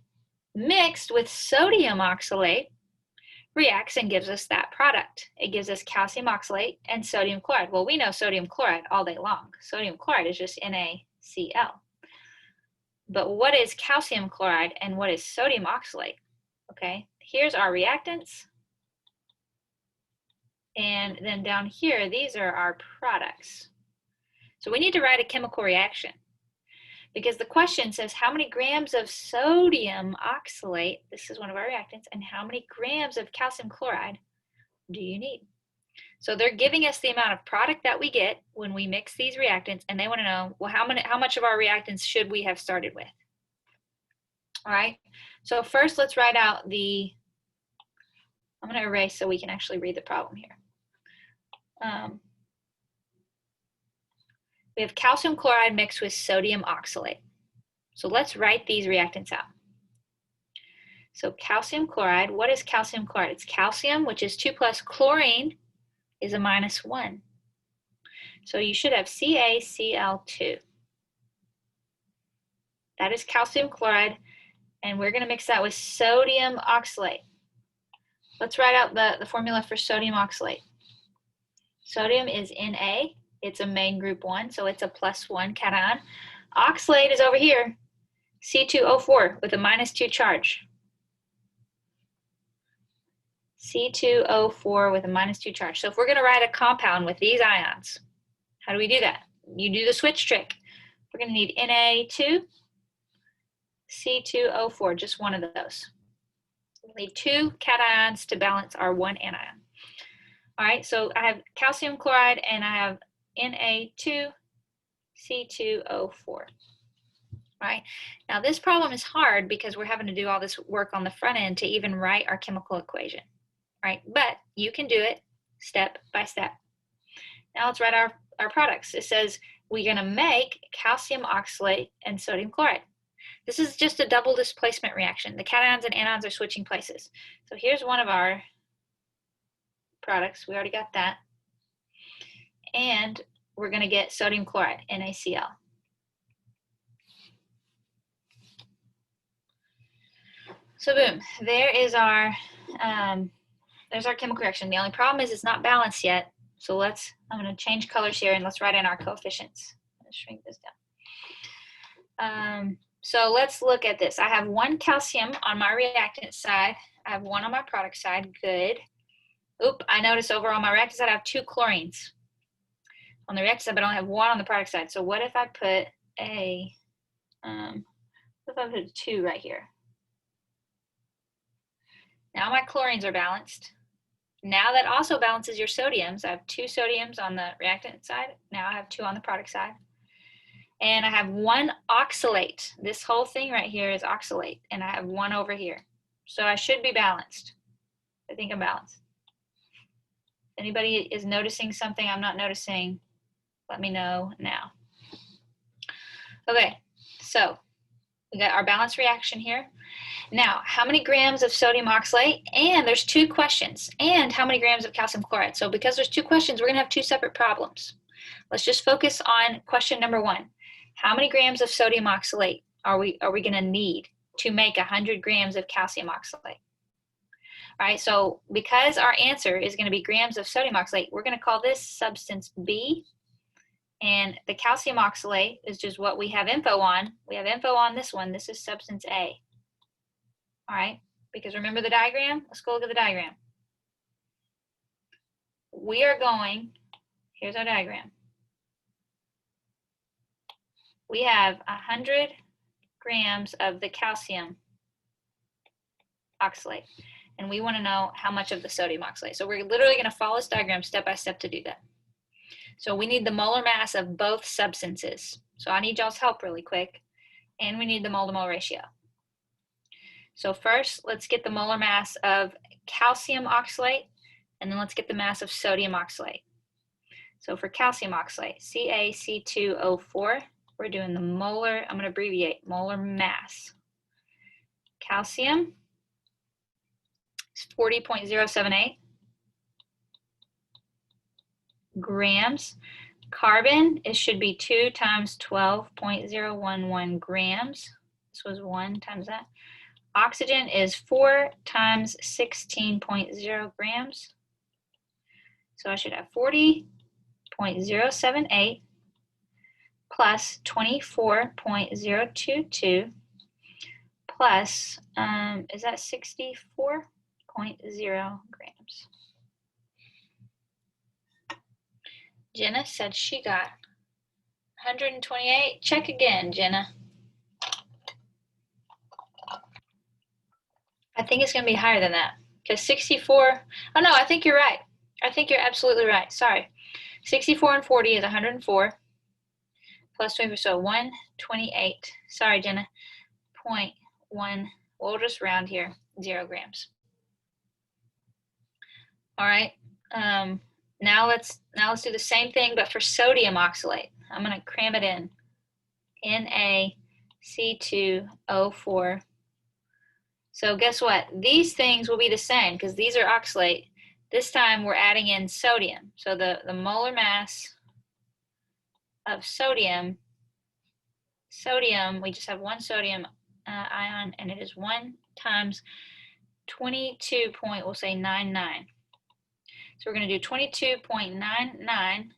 Speaker 1: mixed with sodium oxalate reacts and gives us that product. It gives us calcium oxalate and sodium chloride. Well, we know sodium chloride all day long. Sodium chloride is just NaCl. But what is calcium chloride and what is sodium oxalate? Okay, here's our reactants. And then down here, these are our products. So we need to write a chemical reaction because the question says how many grams of sodium oxalate, this is one of our reactants, and how many grams of calcium chloride do you need? So they're giving us the amount of product that we get when we mix these reactants, and they want to know, well, how much of our reactants should we have started with? All right, so first let's write out I'm going to erase so we can actually read the problem here. We have calcium chloride mixed with sodium oxalate. So let's write these reactants out. So calcium chloride, what is calcium chloride? It's calcium, which is 2 plus, chlorine is a -1. So you should have CaCl2. That is calcium chloride, and we're going to mix that with sodium oxalate. Let's write out the formula for sodium oxalate. Sodium is Na. It's a main group 1, so it's a +1 cation. Oxalate is over here, C2O4 with a -2 charge. C2O4 with a -2 charge. So if we're going to write a compound with these ions, how do we do that? You do the switch trick. We're going to need Na2, C2O4, just one of those. We'll need 2 cations to balance our 1 anion. All right, so I have calcium chloride and I have Na2, C2O4. All right, now this problem is hard because we're having to do all this work on the front end to even write our chemical equation. Right, but you can do it step by step. Now let's write our products. It says we're going to make calcium oxalate and sodium chloride. This is just a double displacement reaction. The cations and anions are switching places. So here's one of our products. We already got that. And we're going to get sodium chloride, NaCl. So boom, there's our chemical reaction. The only problem is it's not balanced yet. So I'm going to change colors here and let's write in our coefficients. Let's shrink this down. So let's look at this. I have 1 calcium on my reactant side. I have 1 on my product side. Good. Oop, I notice over on my reactant side I have 2 chlorines. On the reactant side, but I only have 1 on the product side. So what if I put what if I put a 2 right here? Now my chlorines are balanced. Now that also balances your sodiums. I have 2 sodiums on the reactant side. Now I have 2 on the product side. And I have 1 oxalate. This whole thing right here is oxalate. And I have 1 over here. So I should be balanced. I think I'm balanced. If anybody is noticing something I'm not noticing, let me know now. Okay, so we got our balanced reaction here. Now, how many grams of sodium oxalate? And there's 2 questions. And how many grams of calcium chloride? So because there's 2 questions, we're going to have 2 separate problems. Let's just focus on question number 1. How many grams of sodium oxalate are we going to need to make 100 grams of calcium oxalate? All right, so because our answer is going to be grams of sodium oxalate, we're going to call this substance B. And the calcium oxalate is just what we have info on. We have info on this one. This is substance A. All right, because remember the diagram? Let's go look at the diagram. We are going, here's our diagram. We have 100 grams of the calcium oxalate, and we want to know how much of the sodium oxalate. So we're literally going to follow this diagram step by step to do that. So we need the molar mass of both substances. So I need y'all's help really quick, and we need the mole to mole ratio. So first, let's get the molar mass of calcium oxalate, and then let's get the mass of sodium oxalate. So for calcium oxalate, CaC2O4, we're doing the molar, I'm going to abbreviate, molar mass. Calcium is 40.078 grams. Carbon, it should be 2 times 12.011 grams. This was 1 times that. Oxygen is 4 times 16.0 grams. So I should have 40.078 plus 24.022 plus, is that 64.0 grams? Jenna said she got 128. Check again, Jenna. I think it's going to be higher than that because 64. Oh, no, I think you're right. I think you're absolutely right. Sorry. 64 and 40 is 104 plus 24. So 128. Sorry, Jenna. 0.1. We'll just round here. 0 grams. All right. Now let's do the same thing, but for sodium oxalate. I'm going to cram it in. NaC2O4. So guess what? These things will be the same because these are oxalate. This time we're adding in sodium. So the molar mass of sodium, we just have one sodium ion, and it is 1 times 22 point, we'll say 99. So we're going to do 22.99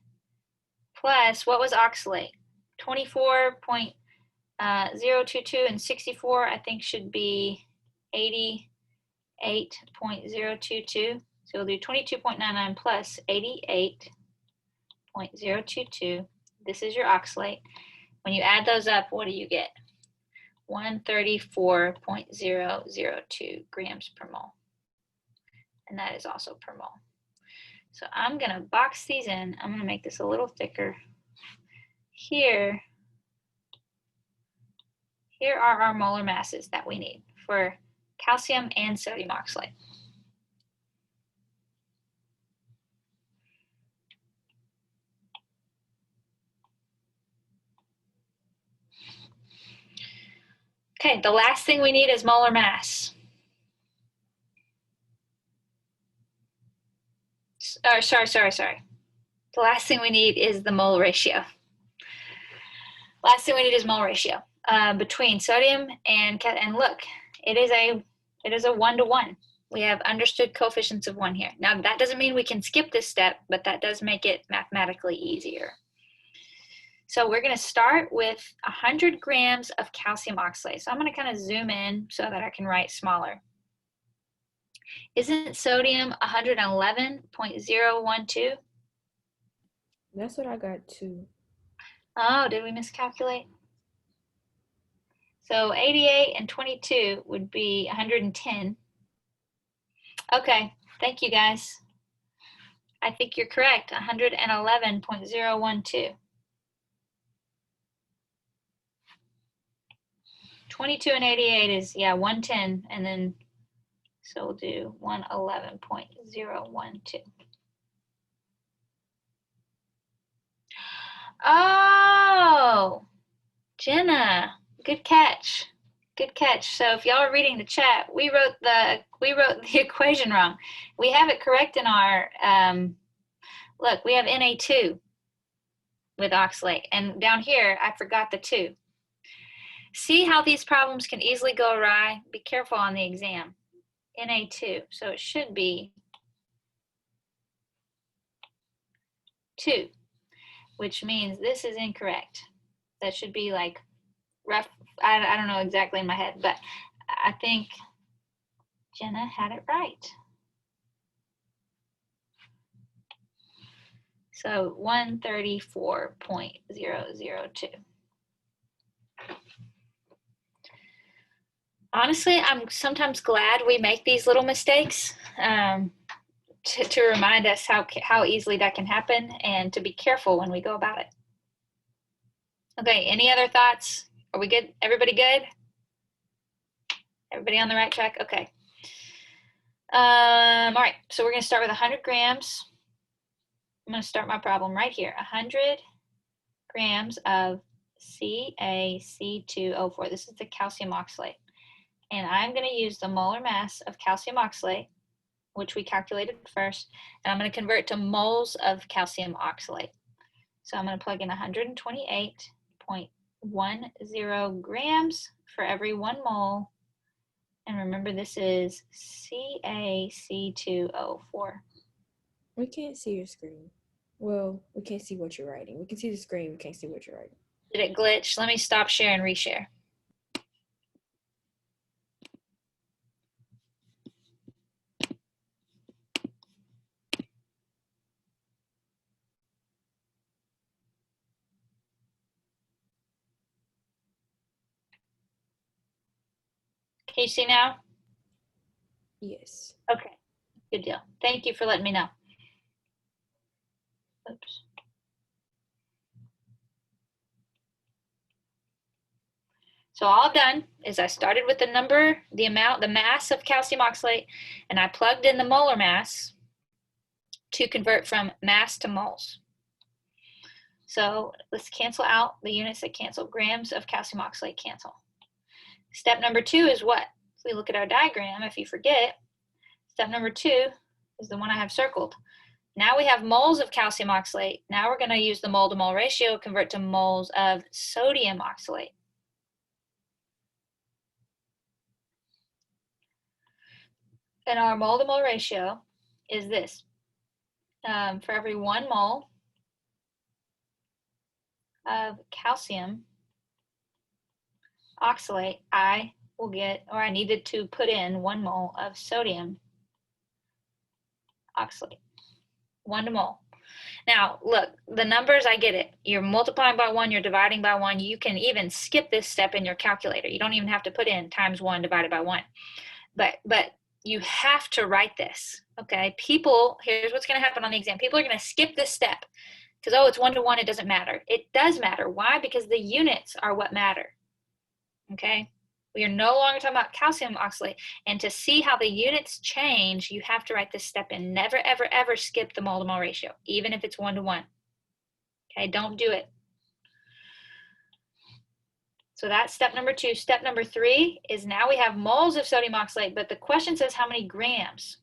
Speaker 1: plus, what was oxalate? 24.022 and 64, I think should be 88.022. So we'll do 22.99 plus 88.022. This is your oxalate. When you add those up, what do you get? 134.002 grams per mole. And that is also per mole. So I'm going to box these in. I'm going to make this a little thicker. Here are our molar masses that we need for calcium and sodium oxalate. Okay, the last thing we need is molar mass. Sorry. The last thing we need is the mole ratio. Last thing we need is mole ratio between sodium and look, it is a 1-to-1. We have understood coefficients of 1 here. Now that doesn't mean we can skip this step, but that does make it mathematically easier. So we're going to start with 100 grams of calcium oxalate. So I'm going to kind of zoom in so that I can write smaller. Isn't sodium 111.012?
Speaker 2: That's what I got too.
Speaker 1: Oh, did we miscalculate? So 88 and 22 would be 110. Okay, thank you guys. I think you're correct, 111.012. 22 and 88 is, yeah, 110, and then, so we'll do 111.012. Oh, Jenna, good catch. Good catch. So if y'all are reading the chat, we wrote the equation wrong. We have it correct in our, look, we have Na2 with oxalate, and down here, I forgot the 2. See how these problems can easily go awry? Be careful on the exam. Na2, so it should be 2, which means this is incorrect. That should be like rough, I don't know exactly in my head, but I think Jenna had it right. So 134.002. Honestly, I'm sometimes glad we make these little mistakes to remind us how easily that can happen and to be careful when we go about it. Okay, any other thoughts? Are we good? Everybody good? Everybody on the right track? Okay. All right, so we're going to start with 100 grams. I'm going to start my problem right here. 100 grams of CaC2O4. This is the calcium oxalate. And I'm going to use the molar mass of calcium oxalate, which we calculated first, and I'm going to convert to moles of calcium oxalate. So I'm going to plug in 128.10 grams for every 1 mole. And remember, this is CaC2O4.
Speaker 2: We can't see your screen. Well, we can't see what you're writing. We can see the screen, we can't see what you're writing.
Speaker 1: Did it glitch? Let me stop share and reshare. Can you see now?
Speaker 2: Yes.
Speaker 1: Okay, good deal. Thank you for letting me know. Oops. So all I've done is I started with the number, the amount, the mass of calcium oxalate, and I plugged in the molar mass to convert from mass to moles. So let's cancel out the units that cancel. Grams of calcium oxalate cancel. Step number 2 is what? If we look at our diagram, if you forget, step number 2 is the one I have circled. Now we have moles of calcium oxalate. Now we're going to use the mole to mole ratio, convert to moles of sodium oxalate. And our mole to mole ratio is this. For every 1 mole of calcium oxalate, I will get, or I needed to put in 1 mole of sodium oxalate. 1 mole. Now, look, the numbers, I get it. You're multiplying by 1, you're dividing by 1. You can even skip this step in your calculator. You don't even have to put in times 1 divided by 1. But you have to write this, okay? People, here's what's going to happen on the exam. People are going to skip this step because, oh, it's 1 to 1, it doesn't matter. It does matter. Why? Because the units are what matter, okay? We are no longer talking about calcium oxalate. And to see how the units change, you have to write this step in. Never, ever, ever skip the mole to mole ratio, even if it's 1 to 1. Okay, don't do it. So that's step number 2. Step number 3 is now we have moles of sodium oxalate, but the question says how many grams.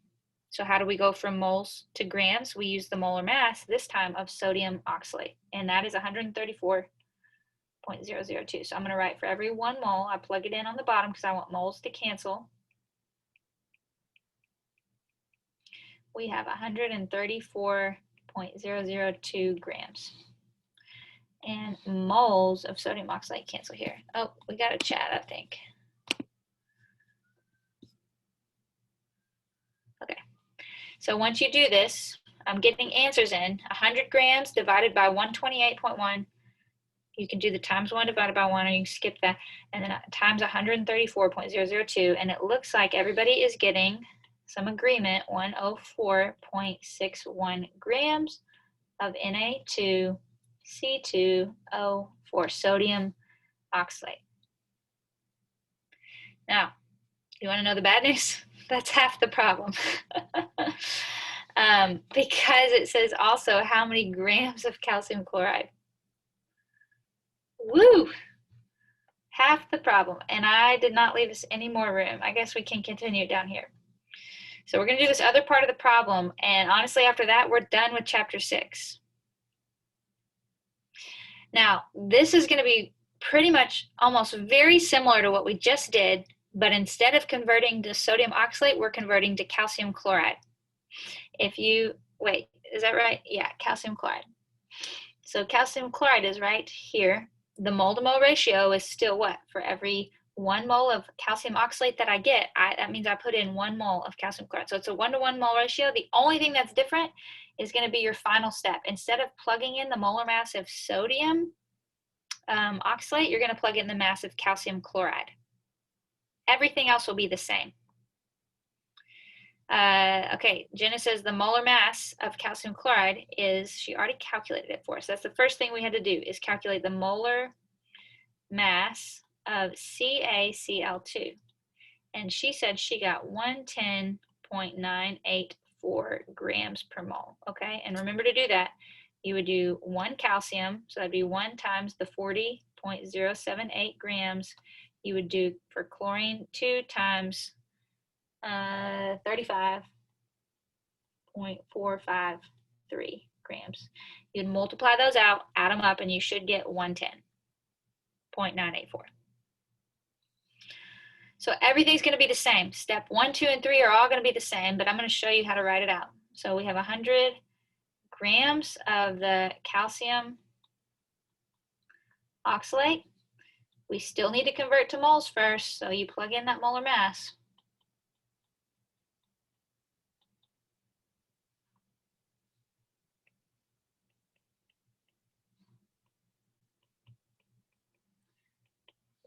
Speaker 1: So how do we go from moles to grams? We use the molar mass, this time, of sodium oxalate, and that is 134.002. So I'm going to write for every 1 mole, I plug it in on the bottom because I want moles to cancel. We have 134.002 grams. And moles of sodium oxalate cancel here. Oh, we got a chat, I think. Okay. So once you do this, I'm getting answers in. 100 grams divided by 128.1. You can do the times 1 divided by 1, or you can skip that. And then times 134.002. And it looks like everybody is getting some agreement, 104.61 grams of Na2C2O4, sodium oxalate. Now, you want to know the bad news? That's half the problem. Because it says also how many grams of calcium chloride. Woo! Half the problem. And I did not leave us any more room. I guess we can continue down here. So we're going to do this other part of the problem. And honestly, after that, we're done with chapter 6. Now, this is going to be pretty much almost very similar to what we just did, but instead of converting to sodium oxalate, we're converting to calcium chloride. If you, wait, is that right? Yeah, calcium chloride. So calcium chloride is right here. The mole to mole ratio is still what? For every 1 mole of calcium oxalate that I get, that means I put in 1 mole of calcium chloride. So it's a 1 to 1 mole ratio. The only thing that's different is going to be your final step. Instead of plugging in the molar mass of sodium oxalate, you're going to plug in the mass of calcium chloride. Everything else will be the same. Okay, Jenna says the molar mass of calcium chloride is, she already calculated it for us. That's the first thing we had to do, is calculate the molar mass of CaCl2. And she said she got 110.984 grams per mole. Okay, and remember to do that. You would do 1 calcium, so that'd be 1 times the 40.078 grams. You would do for chlorine 2 times 35.453 grams. You'd multiply those out, add them up, and you should get 110.984. So everything's going to be the same. Step 1, 2, and 3 are all going to be the same, but I'm going to show you how to write it out. So we have 100 grams of the calcium oxalate. We still need to convert to moles first, so you plug in that molar mass.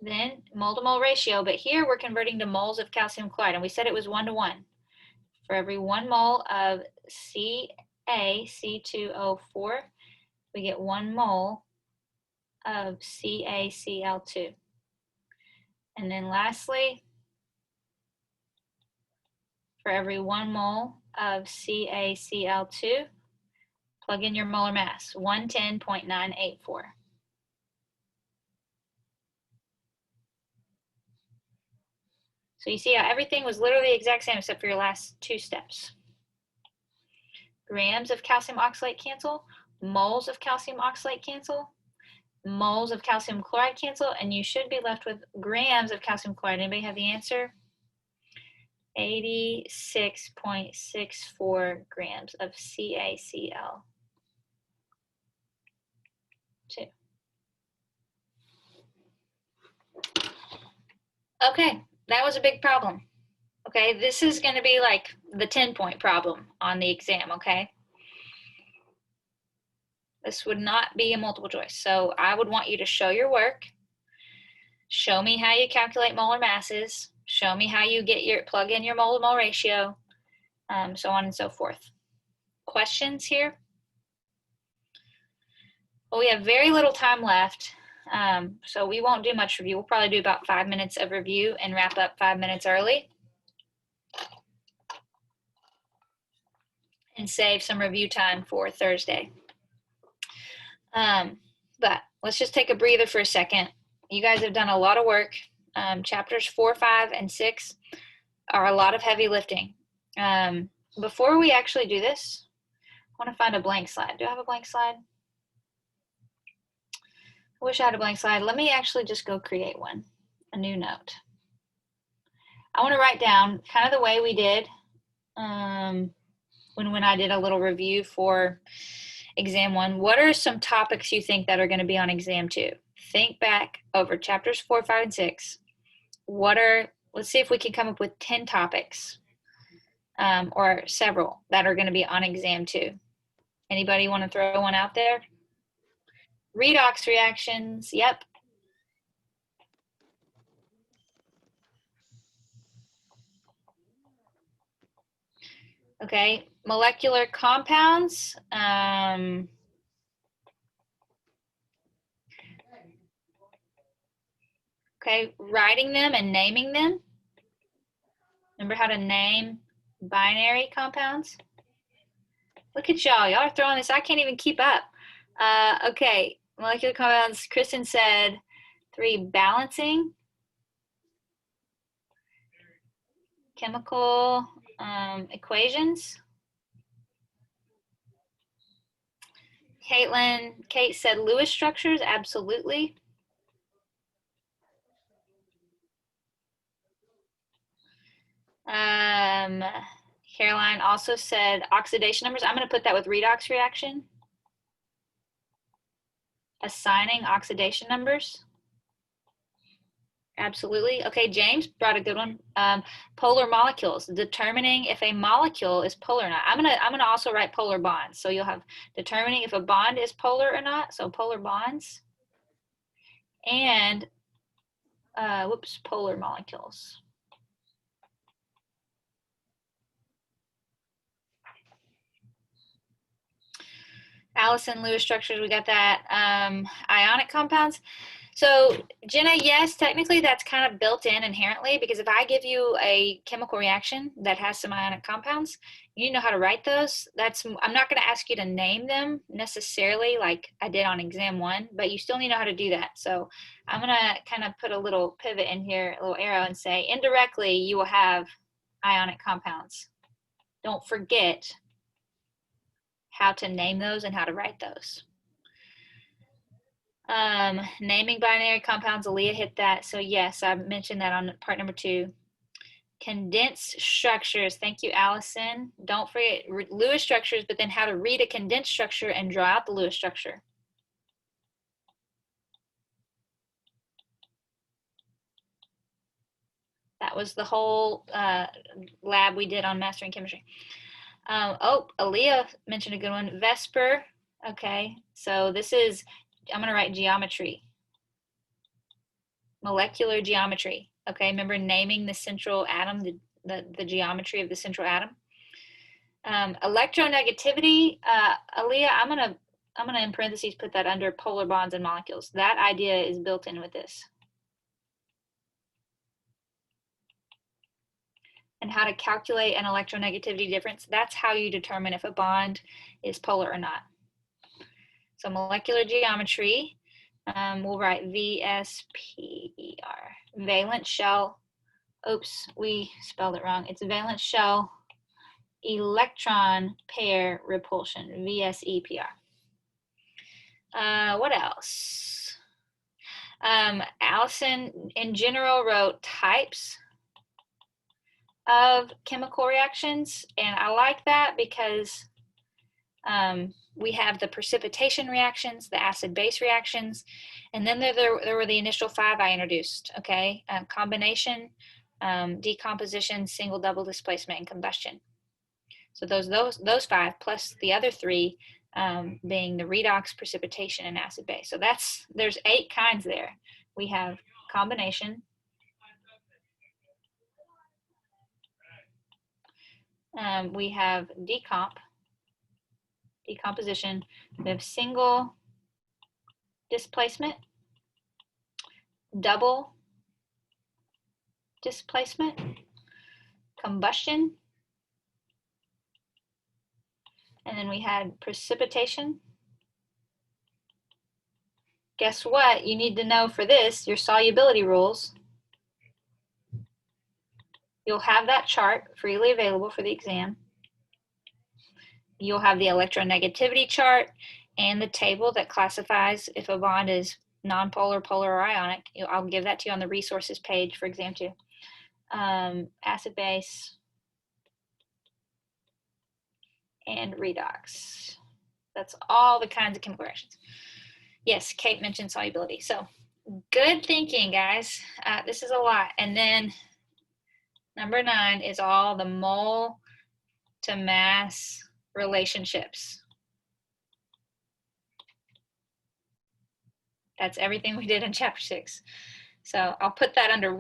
Speaker 1: then mole to mole ratio, but here we're converting to moles of calcium chloride, and we said it was 1 to 1. For every 1 mole of CaC2O4, we get 1 mole of CaCl2. And then lastly, for every 1 mole of CaCl2, plug in your molar mass, 110.984. So you see how everything was literally the exact same except for your last 2 steps. Grams of calcium oxalate cancel, moles of calcium oxalate cancel, moles of calcium chloride cancel, and you should be left with grams of calcium chloride. Anybody have the answer? 86.64 grams of CaCl2. Okay, that was a big problem. Okay, this is going to be like the 10-point problem on the exam, okay? This would not be a multiple choice. So I would want you to show your work, show me how you calculate molar masses, show me how you get your plug in your mole to mole ratio, so on and so forth. Questions here? Well, we have very little time left, so we won't do much review. We'll probably do about 5 minutes of review and wrap up 5 minutes early and save some review time for Thursday. But let's just take a breather for a second. You guys have done a lot of work. Chapters 4, 5, and 6 are a lot of heavy lifting. Before we actually do this, I want to find a blank slide. Do I have a blank slide? I wish I had a blank slide. Let me actually just go create one, a new note. I want to write down kind of the way we did when I did a little review for exam 1. What are some topics you think that are going to be on exam 2? Think back over chapters 4, 5, and 6. Let's see if we can come up with 10 topics or several that are going to be on exam 2. Anybody want to throw one out there? Redox reactions, yep. Okay, molecular compounds. Okay, writing them and naming them. Remember how to name binary compounds? Look at y'all. Y'all are throwing this. I can't even keep up. Okay, molecular compounds. Kristen said 3, balancing. Chemical equations. Kate said Lewis structures. Absolutely. Caroline also said oxidation numbers. I'm going to put that with redox reaction. Assigning oxidation numbers. Absolutely. Okay, James brought a good one. Polar molecules, determining if a molecule is polar or not. I'm gonna also write polar bonds. So you'll have determining if a bond is polar or not. So polar bonds. And polar molecules. Allison, Lewis structures, we got that. Ionic compounds. So Jenna, yes, technically that's kind of built in inherently, because if I give you a chemical reaction that has some ionic compounds, you know how to write those. I'm not going to ask you to name them necessarily like I did on exam 1, but you still need to know how to do that. So I'm going to kind of put a little pivot in here, a little arrow, and say indirectly you will have ionic compounds. Don't forget how to name those and how to write those. Naming binary compounds, Aaliyah hit that. So yes, I mentioned that on part number 2. Condensed structures. Thank you, Allison. Don't forget Lewis structures, but then how to read a condensed structure and draw out the Lewis structure. That was the whole lab we did on mastering chemistry. Aaliyah mentioned a good one. Vesper. Okay, so this is, I'm going to write geometry. Molecular geometry. Okay, remember naming the central atom, the geometry of the central atom. Electronegativity, Aaliyah, I'm gonna in parentheses put that under polar bonds and molecules. That idea is built in with this. And how to calculate an electronegativity difference. That's how you determine if a bond is polar or not. So molecular geometry, we'll write VSPER. Valence shell, oops, we spelled it wrong. It's valence shell electron pair repulsion, VSEPR. What else? Allison in general wrote types of chemical reactions, and I like that because we have the precipitation reactions, the acid-base reactions, and then there were the initial 5 I introduced, okay? Combination, decomposition, single, double displacement, and combustion. So those 5 plus the other 3 being the redox, precipitation, and acid-base. So there's 8 kinds there. We have combination, we have decomposition, we have single displacement, double displacement, combustion, and then we had precipitation. Guess what? You need to know for this, your solubility rules. You'll have that chart freely available for the exam. You'll have the electronegativity chart and the table that classifies if a bond is nonpolar, polar, or ionic. I'll give that to you on the resources page for exam 2. Acid base and redox. That's all the kinds of chemical reactions. Yes, Kate mentioned solubility. So good thinking, guys. This is a lot. And then number 9 is all the mole to mass relationships. That's everything we did in chapter 6. So I'll put that under